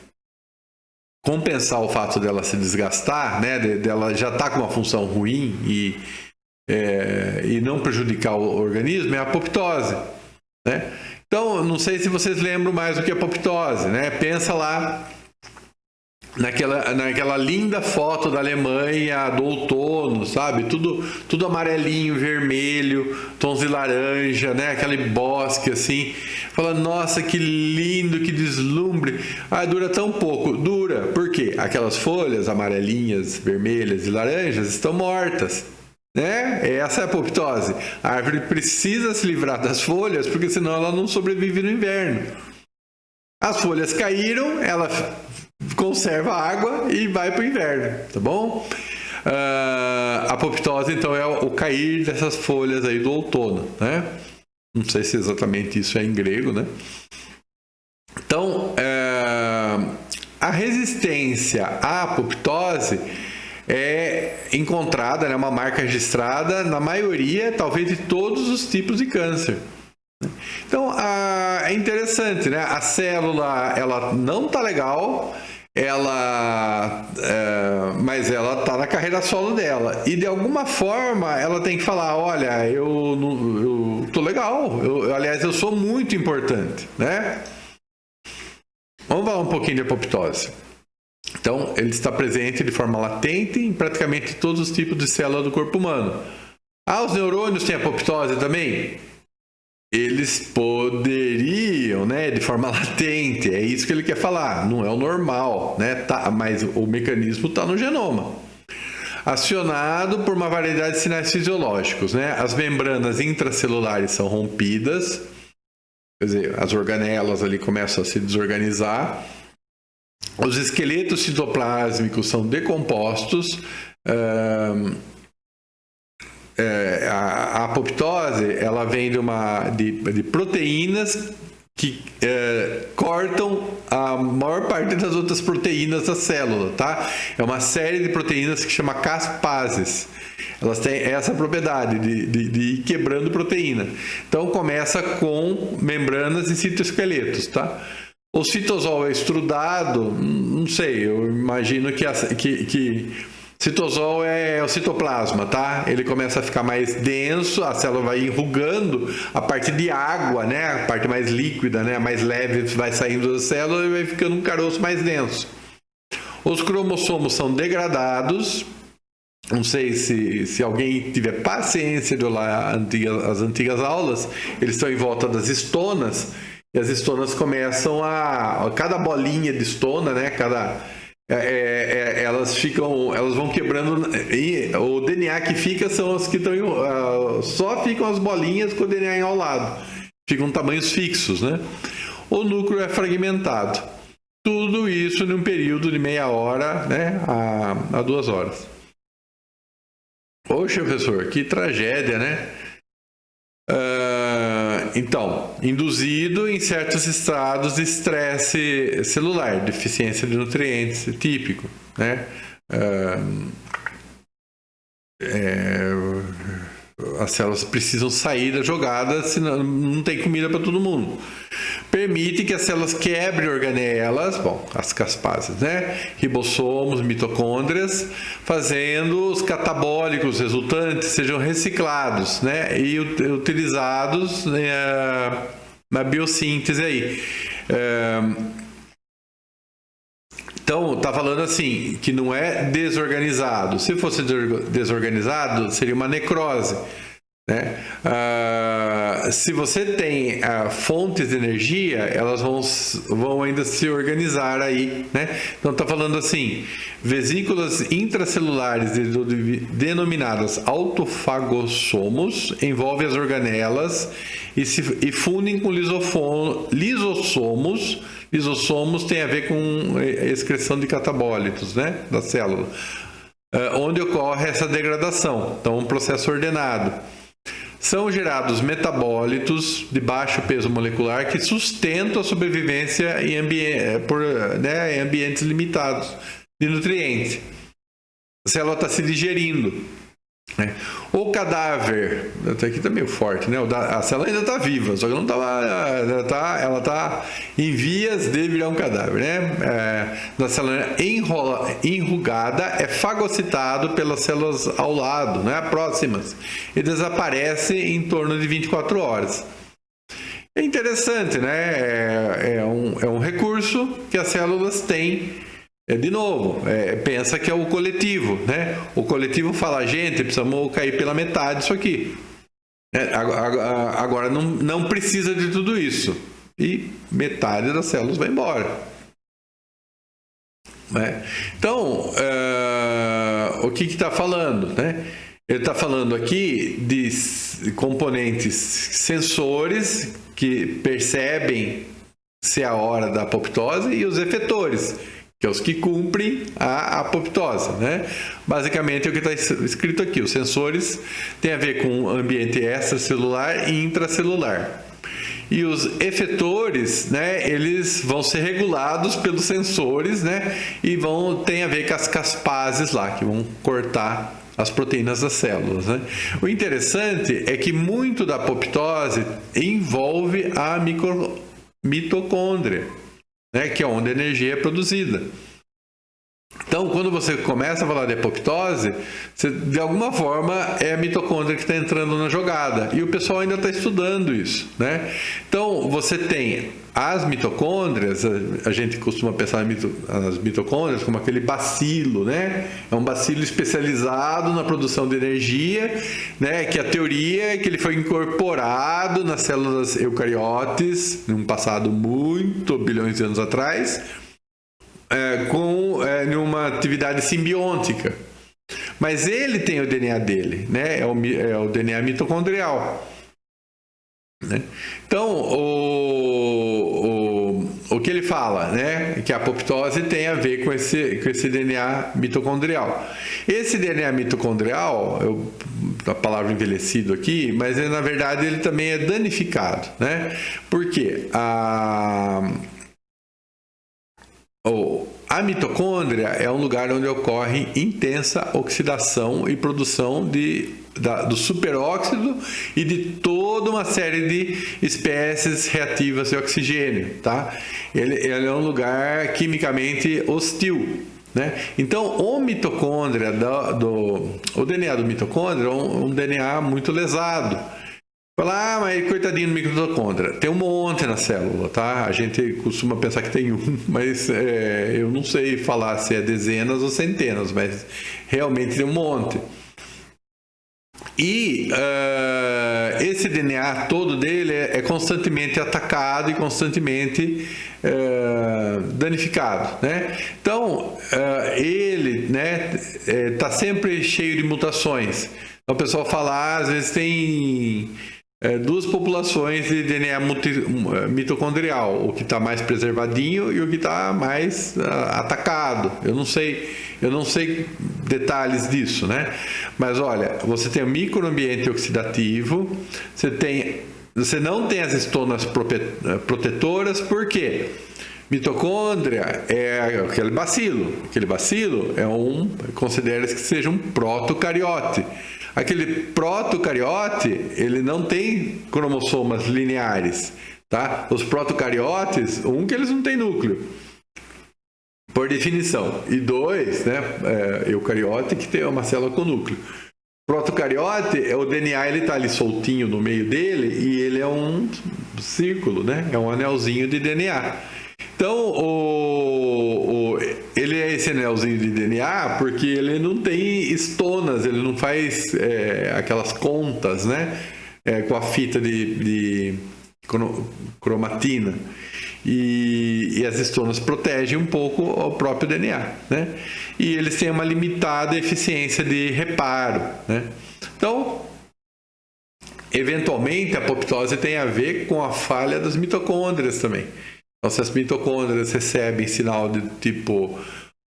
compensar o fato dela se desgastar, né? Dela já estar com uma função ruim e não prejudicar o organismo, é a apoptose, né? Então, não sei se vocês lembram mais do que a apoptose, né? Pensa lá naquela linda foto da Alemanha do outono, sabe? Tudo amarelinho, vermelho, tons de laranja, né? Aquele bosque assim. Fala, nossa, que lindo, que deslumbre. Ah, dura tão pouco. Dura, por quê? Aquelas folhas amarelinhas, vermelhas e laranjas estão mortas, né? Essa é a apoptose. A árvore precisa se livrar das folhas, porque senão ela não sobrevive no inverno. As folhas caíram, ela conserva a água e vai para o inverno, tá bom? A apoptose, então, é o cair dessas folhas aí do outono, né? Não sei se exatamente isso é em grego, né? Então, a resistência à apoptose é encontrada, né, uma marca registrada na maioria, talvez, de todos os tipos de câncer. Então, é interessante, né? A célula, ela não tá legal, mas ela está na carreira solo dela e de alguma forma ela tem que falar, olha, eu tô legal, aliás, eu sou muito importante, né? Vamos falar um pouquinho de apoptose. Então, ele está presente de forma latente em praticamente todos os tipos de célula do corpo humano. Os neurônios têm apoptose também? Eles poderiam, né, de forma latente, é isso que ele quer falar, não é o normal, né, mas o mecanismo está no genoma. Acionado por uma variedade de sinais fisiológicos, né, as membranas intracelulares são rompidas, quer dizer, as organelas ali começam a se desorganizar, os esqueletos citoplásmicos são decompostos, a apoptose, ela vem de proteínas que cortam a maior parte das outras proteínas da célula, tá? É uma série de proteínas que chama caspases. Elas têm essa propriedade de ir quebrando proteína. Então, começa com membranas e citoesqueletos, tá? O citosol é extrudado, não sei, eu imagino que citosol é o citoplasma, tá? Ele começa a ficar mais denso, a célula vai enrugando, a parte de água, né? A parte mais líquida, né? Mais leve vai saindo da célula e vai ficando um caroço mais denso. Os cromossomos são degradados. Não sei se alguém tiver paciência de olhar as antigas aulas, eles estão em volta das estonas, e as estonas começam cada bolinha de estona, né? Elas vão quebrando, e o DNA que fica são as que estão só ficam as bolinhas com o DNA enrolado, ficam tamanhos fixos, né? O núcleo é fragmentado, tudo isso num período de meia hora, né, a 2 horas. Poxa, professor, que tragédia, né? Então, induzido em certos estados de estresse celular, deficiência de nutrientes, típico, né? As células precisam sair da jogada, senão não tem comida para todo mundo. permite que as células quebrem organelas, bom, as caspases, né? Ribossomos, mitocôndrias, fazendo os catabólicos resultantes sejam reciclados, né? E utilizados na biossíntese aí. Então, está falando assim, que não é desorganizado. Se fosse desorganizado, seria uma necrose. Né? Se você tem fontes de energia, elas vão ainda se organizar aí, né? Então está falando assim, vesículas intracelulares denominadas autofagossomos envolvem as organelas e fundem com lisossomos. Lisossomos tem a ver com a excreção de catabólitos, né, da célula, onde ocorre essa degradação. Então, um processo ordenado. São gerados metabólitos de baixo peso molecular que sustentam a sobrevivência em ambientes limitados de nutrientes. A célula está se digerindo. Né? O cadáver, até aqui está meio forte, né? A célula ainda está viva, só que não ela está em vias de virar um cadáver, né? Da célula enrugada é fagocitado pelas células ao lado, né? Próximas, e desaparece em torno de 24 horas. É interessante, né? É um recurso que as células têm. De novo, pensa que é o coletivo, né? O coletivo fala, gente, precisamos cair pela metade isso aqui. Agora não precisa de tudo isso. E metade das células vai embora. Né? Então, o que está falando? Né? Ele está falando aqui de componentes sensores que percebem se é a hora da apoptose e os efetores, que é os que cumprem a apoptose, né? Basicamente é o que está escrito aqui. Os sensores têm a ver com o ambiente extracelular e intracelular. E os efetores, né, eles vão ser regulados pelos sensores, né, e tem a ver com as caspases lá, que vão cortar as proteínas das células, né? O interessante é que muito da apoptose envolve a mitocôndria, né, que é onde a energia é produzida. Então, quando você começa a falar de apoptose, de alguma forma é a mitocôndria que está entrando na jogada. E o pessoal ainda está estudando isso, né? Então, você tem as mitocôndrias, a gente costuma pensar nas mitocôndrias como aquele bacilo, né? É um bacilo especializado na produção de energia, né? Que a teoria é que ele foi incorporado nas células eucariotes, num passado muito bilhões de anos atrás, numa atividade simbiótica. Mas ele tem o DNA dele, né? É o DNA mitocondrial. Né? Então, o que ele fala, né? Que a apoptose tem a ver com esse DNA mitocondrial. Esse DNA mitocondrial, a palavra envelhecido aqui, mas na verdade ele também é danificado, né? Por quê? A mitocôndria é um lugar onde ocorre intensa oxidação e produção do superóxido e de toda uma série de espécies reativas de oxigênio, tá? Ele é um lugar quimicamente hostil, né? Então, o DNA do mitocôndria é um DNA muito lesado. Fala, mas coitadinho do mitocôndria. Tem um monte na célula, tá? A gente costuma pensar que tem um, mas eu não sei falar se é dezenas ou centenas, mas realmente tem um monte. E esse DNA todo dele é constantemente atacado e constantemente danificado, né? Então, ele, né, tá sempre cheio de mutações. Então, o pessoal fala, às vezes tem duas populações de DNA mitocondrial, o que está mais preservadinho e o que está mais atacado. Eu não sei detalhes disso, né? Mas olha, você tem o microambiente oxidativo, você não tem as estonas protetoras, por quê? Mitocôndria é aquele bacilo. Aquele bacilo considera-se que seja um protocariote. Aquele protocariote, ele não tem cromossomas lineares. tá? Os protocariotes, que eles não têm núcleo, por definição, e 2, né, eucariote, que tem uma célula com núcleo. Protocariote, o DNA ele tá ali soltinho no meio dele e ele é um círculo, né? É um anelzinho de DNA. Então, ele é esse anelzinho de DNA porque ele não tem estonas, ele não faz aquelas contas, né? Com a fita de cromatina. E as estonas protegem um pouco o próprio DNA, né? E eles têm uma limitada eficiência de reparo, né? Então, eventualmente, a apoptose tem a ver com a falha das mitocôndrias também. Então, se as mitocôndrias recebem sinal de tipo: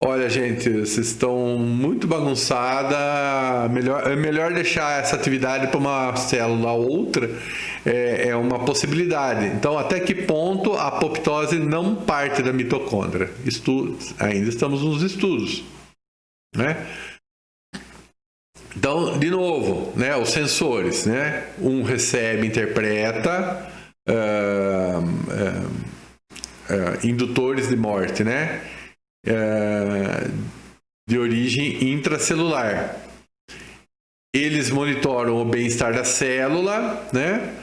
olha, gente, vocês estão muito bagunçada, é melhor deixar essa atividade para uma célula ou outra, é uma possibilidade. Então, até que ponto a apoptose não parte da mitocôndria? Ainda estamos nos estudos, né? Então, de novo, né, os sensores, né? Recebe, interpreta, indutores de morte, né? De origem intracelular. Eles monitoram o bem-estar da célula, né?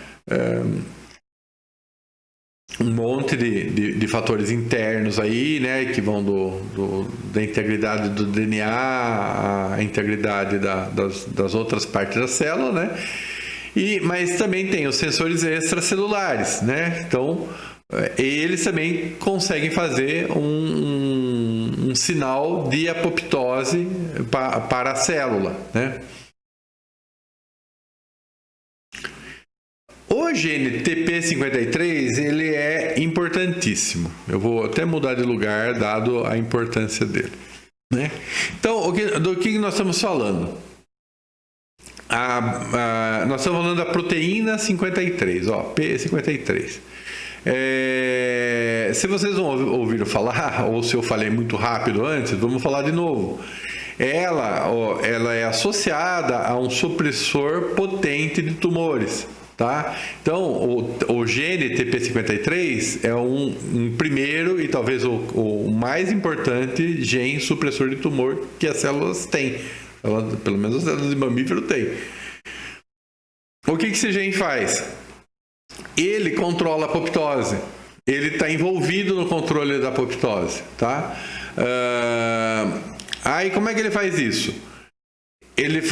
Um monte de fatores internos aí, né? Que vão da integridade do DNA, à integridade das outras partes da célula, né? Mas também tem os sensores extracelulares, né? Então, eles também conseguem fazer um sinal de apoptose para a célula, né? O gene TP53, ele é importantíssimo. Eu vou até mudar de lugar, dado a importância dele, né? Então, do que nós estamos falando? Nós estamos falando da proteína 53, P53. Se vocês não ouviram falar, ou se eu falei muito rápido antes, vamos falar de novo. Ela é associada a um supressor potente de tumores, tá? Então, o gene TP53 é um primeiro e talvez o mais importante gene supressor de tumor que as células têm. Pelo menos as células de mamífero têm. O que esse gene faz? Ele controla a apoptose. Ele está envolvido no controle da apoptose, tá? Aí como é que ele faz isso? Ele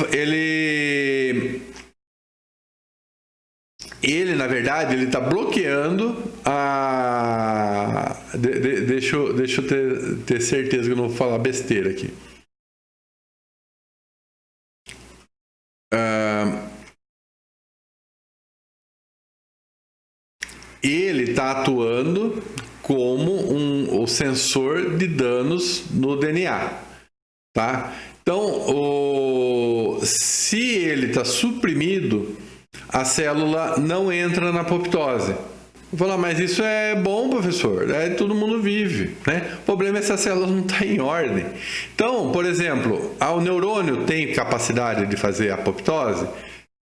na verdade, ele está bloqueando deixa eu ter certeza que eu não vou falar besteira aqui. Ele está atuando como o sensor de danos no DNA, tá? Então, se ele está suprimido, a célula não entra na apoptose. Eu vou falar, mas isso é bom, professor? Todo mundo vive, né? O problema é se a célula não está em ordem. Então, por exemplo, o neurônio tem capacidade de fazer apoptose?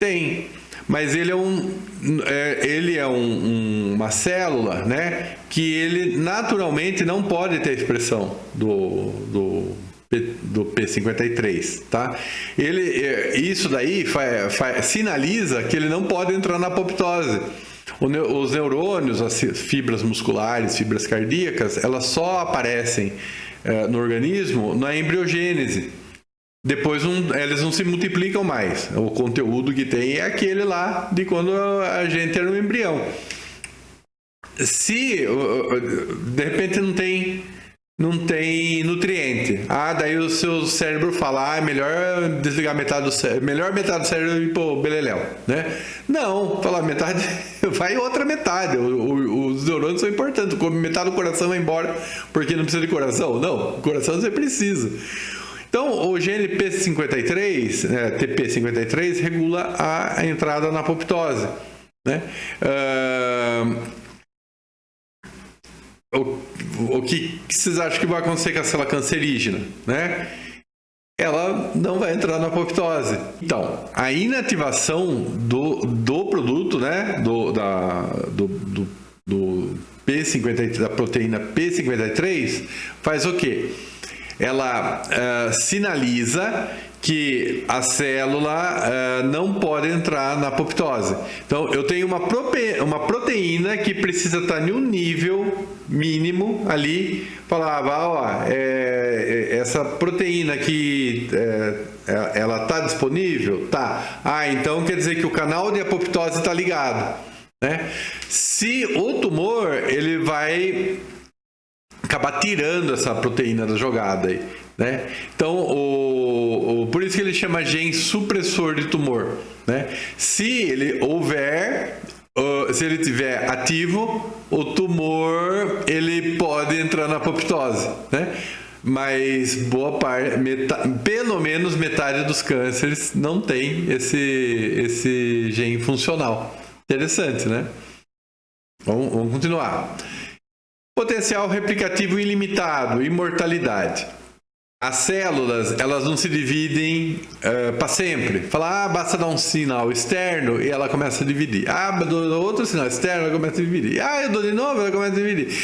Tem. Mas ele é uma célula, né, que ele naturalmente não pode ter expressão do P53, tá? Isso daí sinaliza que ele não pode entrar na apoptose. Os neurônios, as fibras musculares, fibras cardíacas, elas só aparecem no organismo na embriogênese. Depois eles não se multiplicam mais. O conteúdo que tem é aquele lá de quando a gente era um embrião. Se de repente não tem nutriente, daí o seu cérebro fala, é melhor desligar metade do cérebro, melhor metade do cérebro ir pro beleléu, né? Não, fala metade, vai outra metade. Os neurônios são importantes. Metade do coração vai embora porque não precisa de coração. Não, o coração você precisa. Então, o gene P53, TP53, regula a entrada na apoptose, né? O que vocês acham que vai acontecer com a célula cancerígena, né? Ela não vai entrar na apoptose. Então, a inativação do produto, né? Do P53, da proteína P53 faz o quê? Ela sinaliza que a célula não pode entrar na apoptose. Então, eu tenho uma proteína que precisa estar em um nível mínimo ali. Falava, ó, essa proteína aqui, ela está disponível? Tá. Ah, então quer dizer que o canal de apoptose está ligado, né? Se o tumor, ele vai acabar tirando essa proteína da jogada aí, né? Então, por isso que ele chama gene supressor de tumor, né? Se ele tiver ativo, o tumor ele pode entrar na apoptose, né? Mas boa parte, pelo menos metade dos cânceres não tem esse gene funcional. Interessante, né? Vamos continuar. Potencial replicativo ilimitado, imortalidade. As células, elas não se dividem para sempre. Fala, basta dar um sinal externo e ela começa a dividir. Dou outro sinal externo, ela começa a dividir. Eu dou de novo, ela começa a dividir.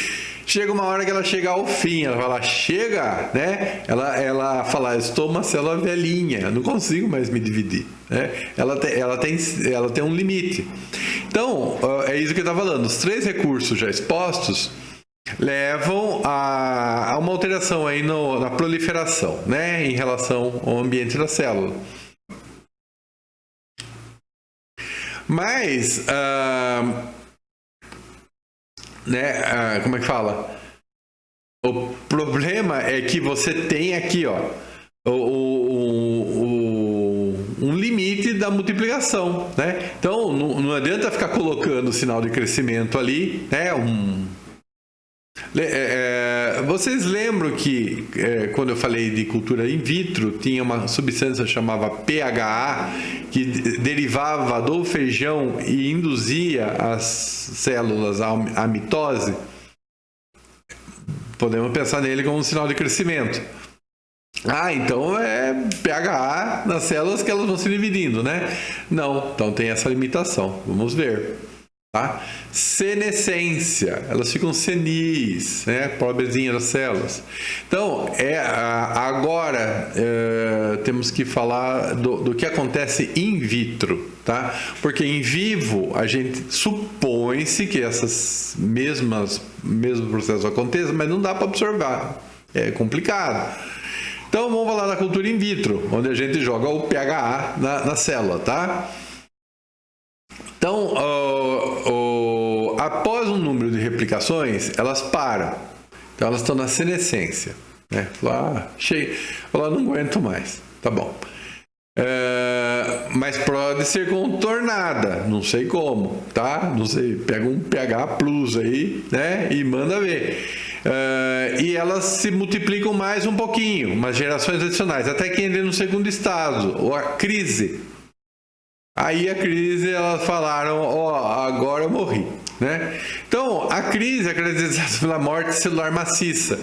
Chega uma hora que ela chega ao fim, ela fala, chega, né? Ela fala, estou uma célula velhinha, não consigo mais me dividir, né? Ela tem um limite. Então, é isso que eu estava falando. Os 3 recursos já expostos levam a uma alteração aí na proliferação, né, em relação ao ambiente da célula. Mas, como é que fala? O problema é que você tem aqui, ó, um limite da multiplicação, né? Então, não adianta ficar colocando o sinal de crescimento ali, né? Vocês lembram que quando eu falei de cultura in vitro, tinha uma substância chamada PHA que derivava do feijão e induzia as células à mitose? Podemos pensar nele como um sinal de crescimento. Então é PHA nas células que elas vão se dividindo, né? Não, então tem essa limitação. Vamos ver. Tá? Senescência, elas ficam senis, né? Pobrezinha das células. Então, agora temos que falar do que acontece in vitro, tá? Porque em vivo a gente supõe-se que esses mesmos processos aconteçam, mas não dá para observar, é complicado. Então, vamos falar da cultura in vitro, onde a gente joga o PHA na célula, tá? Então, após um número de replicações, elas param. Então, elas estão na senescência, né? Não aguento mais. Tá bom. Mas pode ser contornada, não sei como, tá? Não sei, pega um pH plus aí, né? E manda ver. E elas se multiplicam mais um pouquinho, umas gerações adicionais, até que entra no segundo estágio, ou a crise. Aí a crise, elas falaram, agora eu morri, né? Então, a crise é caracterizada pela morte celular maciça.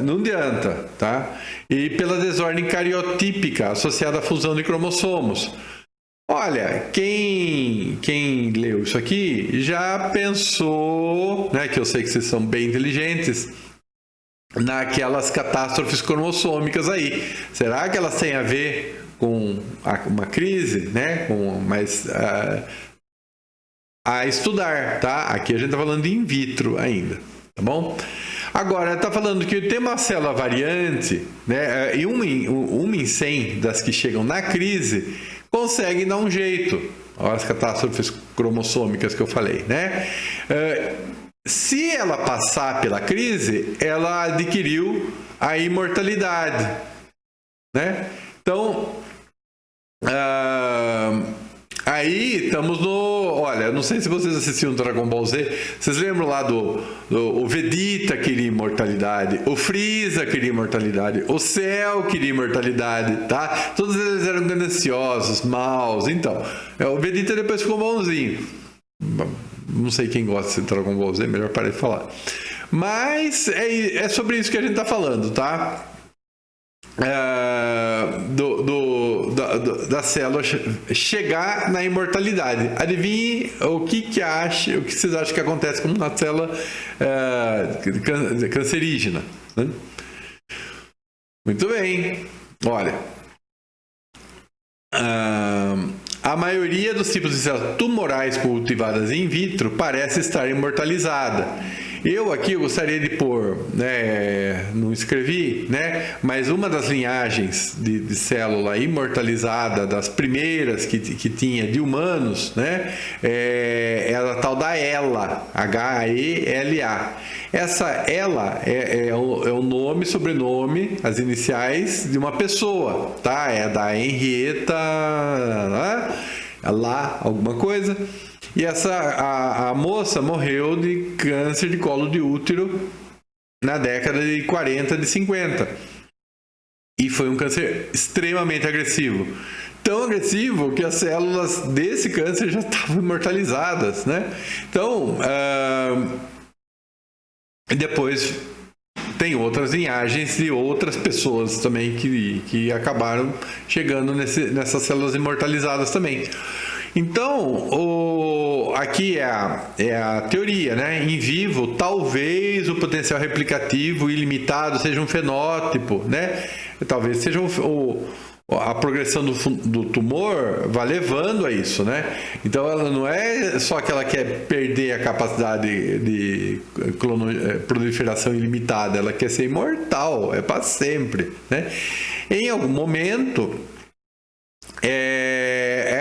Não adianta, tá? E pela desordem cariotípica associada à fusão de cromossomos. Olha, quem leu isso aqui já pensou, né, que eu sei que vocês são bem inteligentes, naquelas catástrofes cromossômicas aí. Será que elas têm a ver com uma crise, né? Mas a estudar, tá? Aqui a gente está falando de in vitro ainda, tá bom? Agora, está falando que tem uma célula variante, né? E uma em 100 das que chegam na crise conseguem dar um jeito. Olha as catástrofes cromossômicas que eu falei, né? Se ela passar pela crise, ela adquiriu a imortalidade, né? Então, aí estamos olha, não sei se vocês assistiram Dragon Ball Z. Vocês lembram lá o Vegeta queria imortalidade, o Freeza queria imortalidade, o Cell queria imortalidade, tá? Todos eles eram gananciosos, maus. Então, o Vegeta depois ficou bonzinho. Não sei quem gosta de Dragon Ball Z, melhor parar de falar. Mas é sobre isso que a gente está falando, tá? da célula chegar na imortalidade. Adivinhe o que vocês acham que acontece com uma célula cancerígena, né? Muito bem. Olha, a maioria dos tipos de células tumorais cultivadas in vitro parece estar imortalizada. Eu aqui gostaria de pôr, né, não escrevi, né, mas uma das linhagens de célula imortalizada, das primeiras que tinha de humanos, né, era a tal da HeLa, H-E-L-A. Essa HeLa é o nome, sobrenome, as iniciais de uma pessoa, tá? É da Henrietta, lá, alguma coisa. E a moça morreu de câncer de colo de útero na década de 40, de 50. E foi um câncer extremamente agressivo. Tão agressivo que as células desse câncer já estavam imortalizadas, né? Então, depois tem outras linhagens de outras pessoas também que acabaram chegando nessas células imortalizadas também. Então, aqui é a teoria, né? Em vivo, talvez o potencial replicativo ilimitado seja um fenótipo, né? Talvez seja a progressão do tumor vai levando a isso, né? Então, ela não é só que ela quer perder a capacidade de proliferação ilimitada, ela quer ser imortal, é para sempre, né? Em algum momento...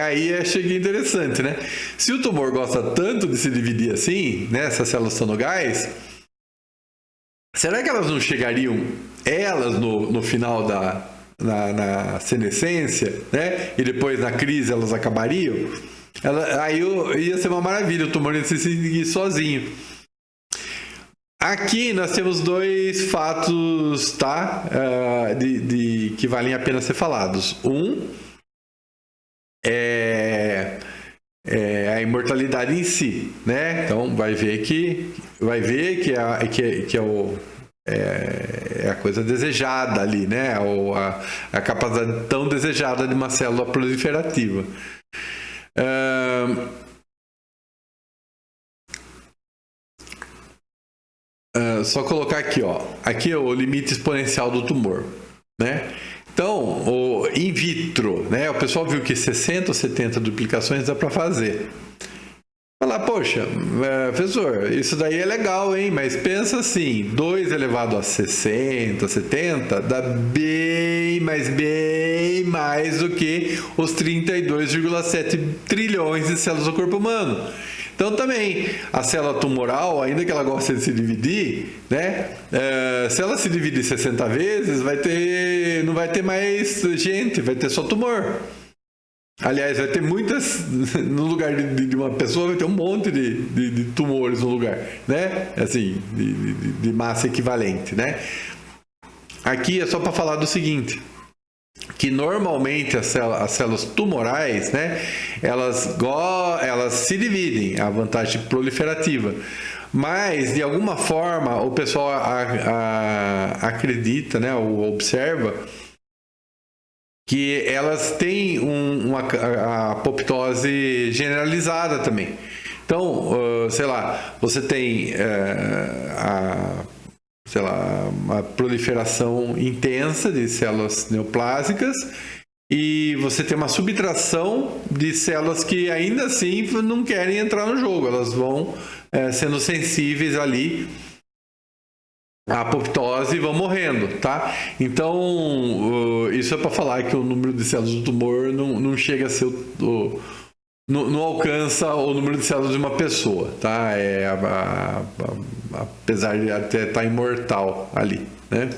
aí chega interessante, né? Se o tumor gosta tanto de se dividir assim, né, essas células sonogais, será que elas não chegariam, no final na senescência, né? E depois na crise elas acabariam? Aí ia ser uma maravilha, o tumor ia se seguir sozinho. Aqui nós temos dois fatos, tá? Que valem a pena ser falados. É a imortalidade em si, né? Então vai ver que é a coisa desejada ali, né? Ou a capacidade tão desejada de uma célula proliferativa. Só colocar aqui, ó. Aqui é o limite exponencial do tumor, né? Então, o in vitro, né? O pessoal viu que 60 ou 70 duplicações dá para fazer. Falar, poxa, professor, isso daí é legal, hein? Mas pensa assim, 2 elevado a 60, 70, dá bem mais do que os 32,7 trilhões de células do corpo humano. Então também, a célula tumoral, ainda que ela goste de se dividir, né? Se ela se dividir 60 vezes, não vai ter mais gente, vai ter só tumor. Aliás, vai ter muitas, no lugar de uma pessoa, vai ter um monte de tumores no lugar, né? Assim, de massa equivalente, né? Aqui é só para falar do seguinte, que normalmente as células tumorais, né, elas se dividem, a vantagem proliferativa, mas de alguma forma o pessoal acredita, né, ou observa que elas têm a apoptose generalizada também. Então, sei lá, você tem uma proliferação intensa de células neoplásicas e você tem uma subtração de células que ainda assim não querem entrar no jogo, elas vão sendo sensíveis ali à apoptose e vão morrendo, tá? Então, isso é para falar que o número de células do tumor não chega a ser não alcança o número de células de uma pessoa, tá? Apesar de até estar imortal ali, né?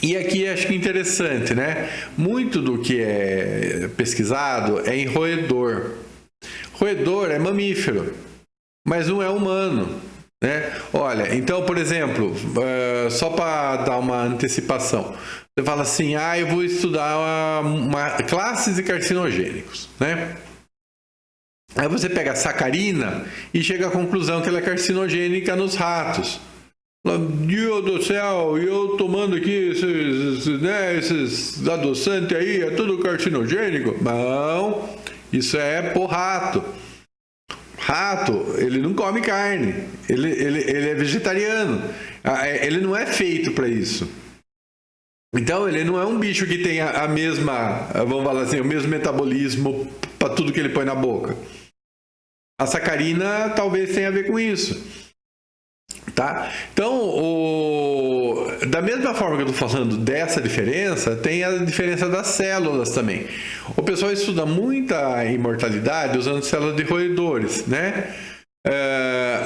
E aqui acho que interessante, né? Muito do que é pesquisado é em roedor. Roedor é mamífero, mas não é humano, né? Olha, então, por exemplo, só para dar uma antecipação, você fala assim, eu vou estudar classes de carcinogênicos, né? Aí você pega a sacarina e chega à conclusão que ela é carcinogênica nos ratos. Deus do céu, e eu tomando aqui esses adoçantes aí, é tudo carcinogênico? Não, isso é por rato. Rato, ele não come carne, ele é vegetariano, ele não é feito para isso. Então, ele não é um bicho que tem a mesma, vamos falar assim, o mesmo metabolismo para tudo que ele põe na boca. A sacarina talvez tenha a ver com isso. Tá? Então, da mesma forma que eu estou falando dessa diferença, tem a diferença das células também. O pessoal estuda muita imortalidade usando células de roedores, né?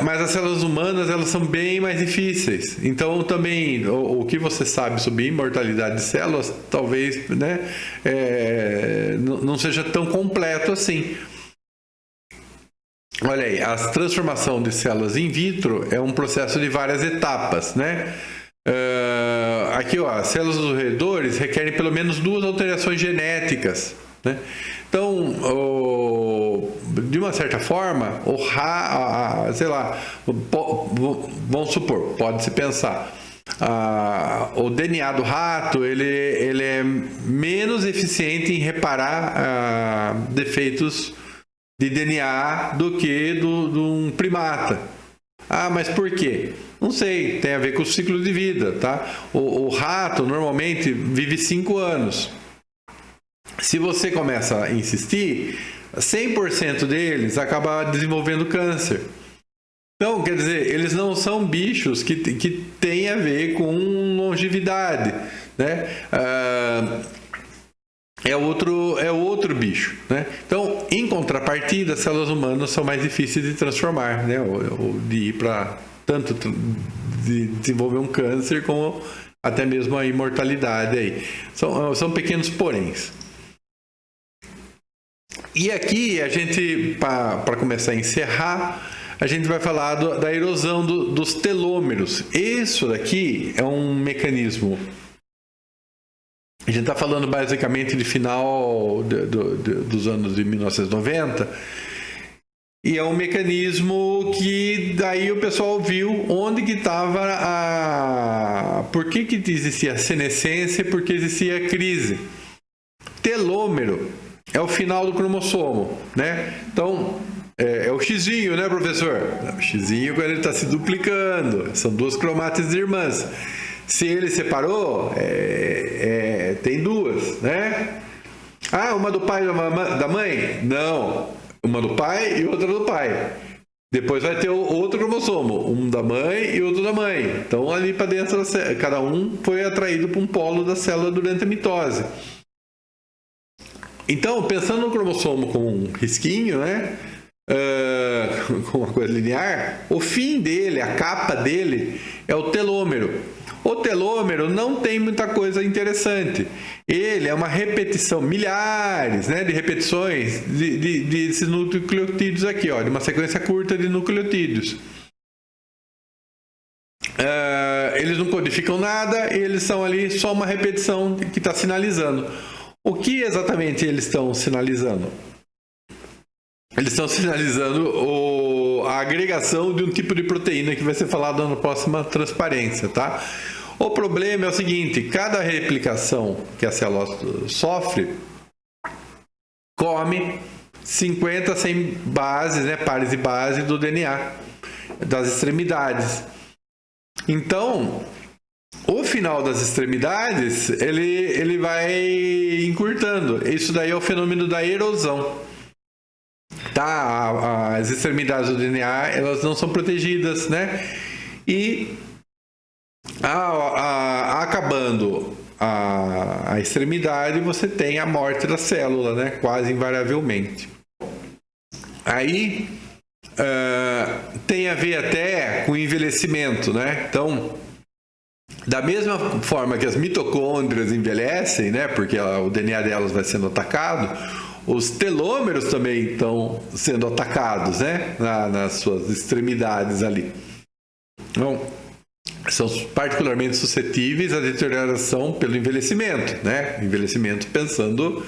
Mas as células humanas, elas são bem mais difíceis. Então, também, o que você sabe sobre imortalidade de células, talvez, né, não seja tão completo assim. Olha aí, a transformação de células in vitro é um processo de várias etapas, né? Aqui, ó, as células dos roedores requerem pelo menos 2 alterações genéticas, né? Então, de uma certa forma, sei lá, vamos supor, pode-se pensar, o DNA do rato, ele é menos eficiente em reparar defeitos de DNA do que de um primata. Mas por quê? Não sei, tem a ver com o ciclo de vida, tá? O rato normalmente vive 5 anos. Se você começa a insistir, 100% deles acaba desenvolvendo câncer. Então, quer dizer, eles não são bichos que têm a ver com longevidade, né? É outro bicho, né? Então, em contrapartida, as células humanas são mais difíceis de transformar, né? Ou de ir para tanto de desenvolver um câncer como até mesmo a imortalidade aí. São pequenos poréns. E aqui a gente, para começar a encerrar, a gente vai falar da erosão dos telômeros. Isso daqui é um mecanismo. A gente está falando basicamente de final dos anos de 1990, e é um mecanismo que daí o pessoal viu onde que estava por que existia a senescência e por que existia a crise. Telômero é o final do cromossomo, né? Então, é o xizinho, né, professor? O xizinho quando ele está se duplicando, são 2 cromátides irmãs. Se ele separou, tem 2, né? Uma do pai e uma da mãe? Não. Uma do pai e outra do pai. Depois vai ter outro cromossomo, um da mãe e outro da mãe. Então, ali para dentro, cada um foi atraído para um polo da célula durante a mitose. Então, pensando no cromossomo com um risquinho, né? Com uma coisa linear, o fim dele, a capa dele, é o telômero. O telômero não tem muita coisa interessante. Ele é uma repetição, milhares, né, de repetições desses nucleotídeos aqui, ó, de uma sequência curta de nucleotídeos. Eles não codificam nada, eles são ali só uma repetição que está sinalizando. O que exatamente eles estão sinalizando? Eles estão sinalizando a agregação de um tipo de proteína que vai ser falado na próxima transparência, tá? O problema é o seguinte, cada replicação que a célula sofre come 50 a 100 bases, né, pares de base do DNA, das extremidades. Então, o final das extremidades, ele vai encurtando. Isso daí é o fenômeno da erosão. Tá? As extremidades do DNA, elas não são protegidas, né? E acabando a extremidade, você tem a morte da célula, né? Quase invariavelmente. Aí tem a ver até com envelhecimento, né? Então, da mesma forma que as mitocôndrias envelhecem, né? Porque o DNA delas vai sendo atacado, os telômeros também estão sendo atacados, né? Nas suas extremidades ali. Então, são particularmente suscetíveis à deterioração pelo envelhecimento, né? Envelhecimento pensando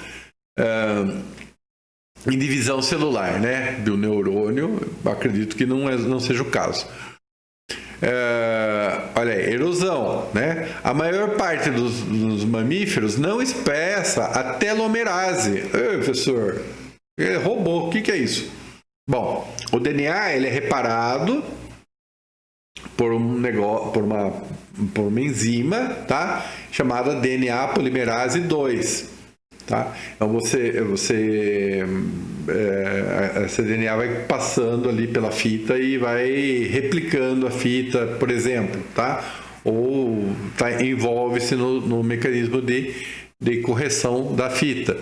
em divisão celular, né? Do neurônio, acredito que não seja o caso. olha aí, erosão, né? A maior parte dos mamíferos não expressa a telomerase. Ei, professor, roubou, o que é isso? Bom, o DNA ele é reparado por um negócio, por uma enzima, tá? Chamada DNA polimerase 2, tá? Então essa DNA vai passando ali pela fita e vai replicando a fita, por exemplo, tá? Ou envolve-se no mecanismo de correção da fita,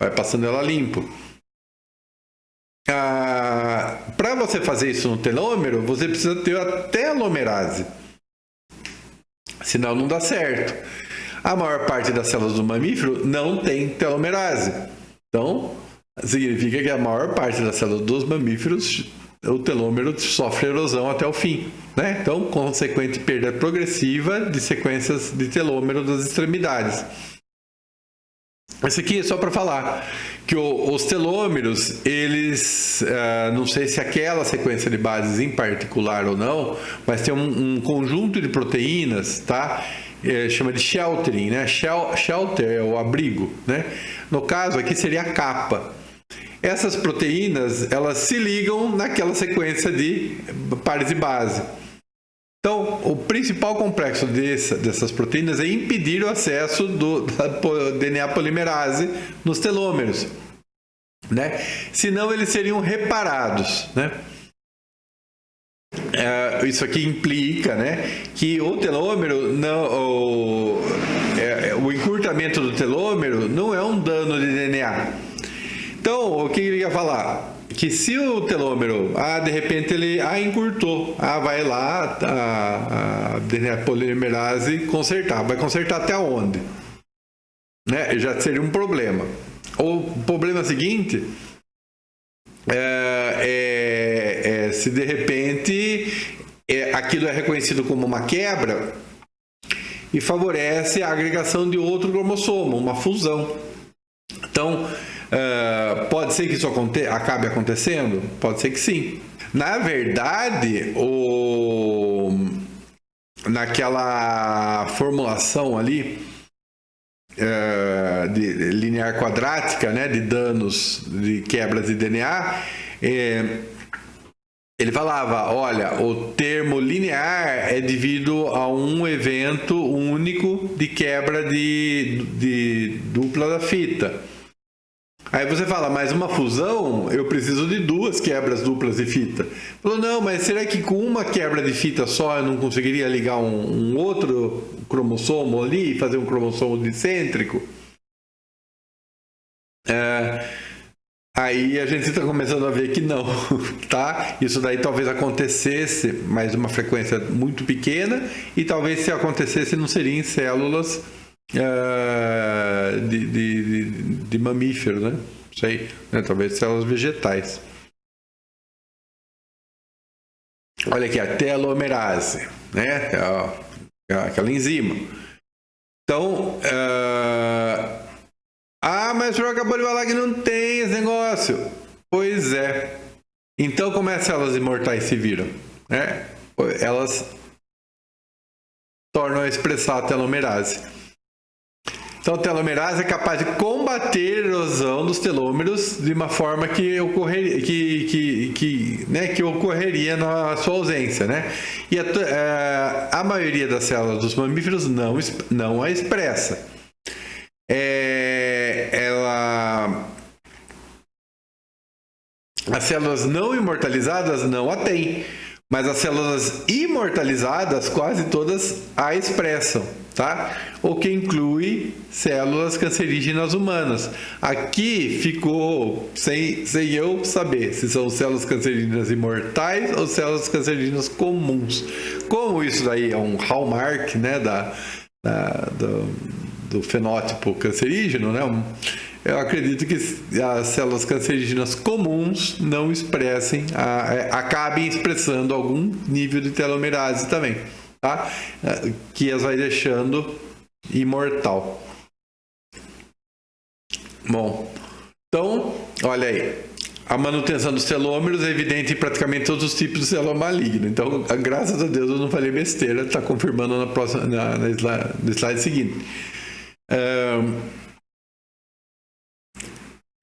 vai passando ela limpo. Para você fazer isso no telômero, você precisa ter a telomerase, senão não dá certo. A maior parte das células do mamífero não tem telomerase, então significa que a maior parte das células dos mamíferos, o telômero sofre erosão até o fim, né? Então, consequente perda progressiva de sequências de telômero das extremidades. Esse aqui é só para falar que os telômeros, eles, não sei se aquela sequência de bases em particular ou não, mas tem um conjunto de proteínas, tá? Chama de sheltering, né? Shelter é o abrigo, né? No caso aqui seria a capa. Essas proteínas, elas se ligam naquela sequência de pares de base. Então, o principal complexo dessas proteínas é impedir o acesso da DNA polimerase nos telômeros, né? Senão eles seriam reparados, né? Isso aqui implica, né, que o telômero, o encurtamento do telômero não é um dano de DNA. Então, o que ele ia falar? Que se o telômero, de repente ele encurtou, vai lá a DNA polimerase consertar. Vai consertar até onde? Né? Já seria um problema. O problema seguinte se de repente aquilo é reconhecido como uma quebra e favorece a agregação de outro cromossomo, uma fusão. Então, pode ser que isso acabe acontecendo? Pode ser que sim. Na verdade, naquela formulação ali de linear quadrática, né, de danos, de quebras de DNA, ele falava, olha, o termo linear é devido a um evento único de quebra de dupla da fita. Aí você fala, mas uma fusão, eu preciso de duas quebras duplas de fita. Falou, não, mas será que com uma quebra de fita só eu não conseguiria ligar um outro cromossomo ali e fazer um cromossomo dicêntrico? Aí a gente está começando a ver que não, tá? Isso daí talvez acontecesse, mas uma frequência muito pequena, e talvez se acontecesse não seria em células de mamífero, né? Sei, né? Talvez células vegetais. Olha aqui, a telomerase, né? Aquela enzima. Então, mas o senhor acabou de falar que não tem esse negócio. Pois é. Então, como é que as células imortais se viram? Né? Elas tornam a expressar a telomerase. Então, a telomerase é capaz de combater a erosão dos telômeros de uma forma que ocorreria na sua ausência, né? E a maioria das células dos mamíferos não a expressa. As células não imortalizadas não a têm, mas as células imortalizadas quase todas a expressam, tá? O que inclui células cancerígenas humanas. Aqui ficou sem eu saber se são células cancerígenas imortais ou células cancerígenas comuns. Como isso daí é um hallmark, né, do fenótipo cancerígeno, né? Eu acredito que as células cancerígenas comuns não expressem, acabem expressando algum nível de telomerase também, tá? Que as vai deixando imortal. Bom, então, olha aí. a manutenção dos telômeros é evidente em praticamente todos os tipos de célula maligna. Então, graças a Deus, eu não falei besteira. Está confirmando no slide seguinte.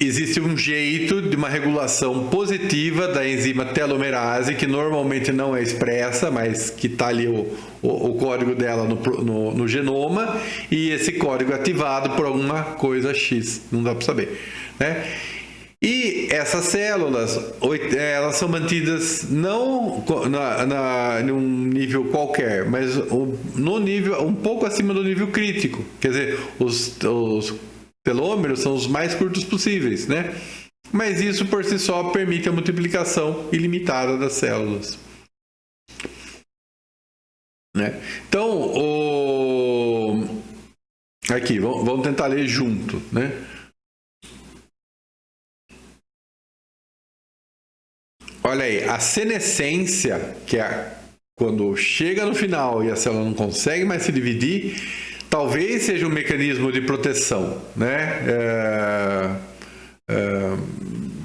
Existe um jeito de uma regulação positiva da enzima telomerase, que normalmente não é expressa, mas que está ali o código dela no genoma, e esse código é ativado por alguma coisa X, não dá para saber, né? E essas células, elas são mantidas não num nível qualquer, mas no nível um pouco acima do nível crítico. Quer dizer, os telômeros são os mais curtos possíveis, né? Mas isso por si só permite a multiplicação ilimitada das células, né? Então, aqui, vamos tentar ler junto, né? Olha aí, a senescência, que é quando chega no final e a célula não consegue mais se dividir, talvez seja um mecanismo de proteção, né?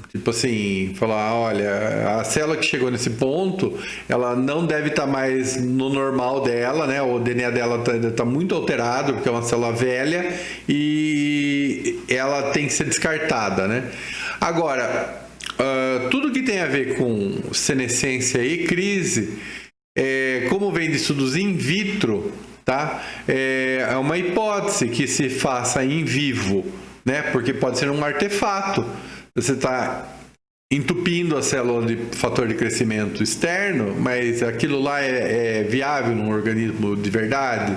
Tipo assim, falar, olha, a célula que chegou nesse ponto, ela não deve estar mais no normal dela, né? O DNA dela está muito alterado, porque é uma célula velha e ela tem que ser descartada, né? Agora, tudo que tem a ver com senescência e crise, como vem de estudos in vitro, tá? É uma hipótese que se faça em vivo, né? Porque pode ser um artefato. Você está entupindo a célula de fator de crescimento externo, mas aquilo lá é viável num organismo de verdade?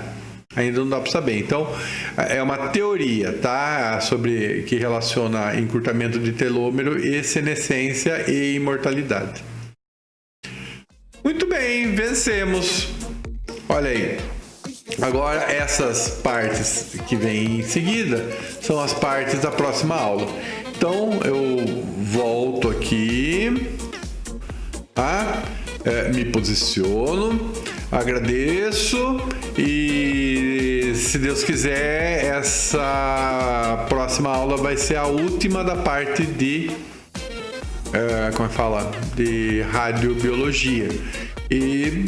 Ainda não dá para saber. Então, é uma teoria, tá? Sobre que relaciona encurtamento de telômero e senescência e imortalidade. Muito bem, vencemos. Olha aí. Agora, essas partes que vêm em seguida são as partes da próxima aula. Então, eu volto aqui, tá? Me posiciono, agradeço e, se Deus quiser, essa próxima aula vai ser a última da parte de de radiobiologia. E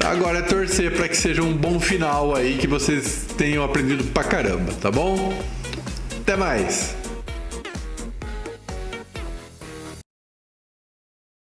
agora é torcer para que seja um bom final aí, que vocês tenham aprendido pra caramba, tá bom? Até mais!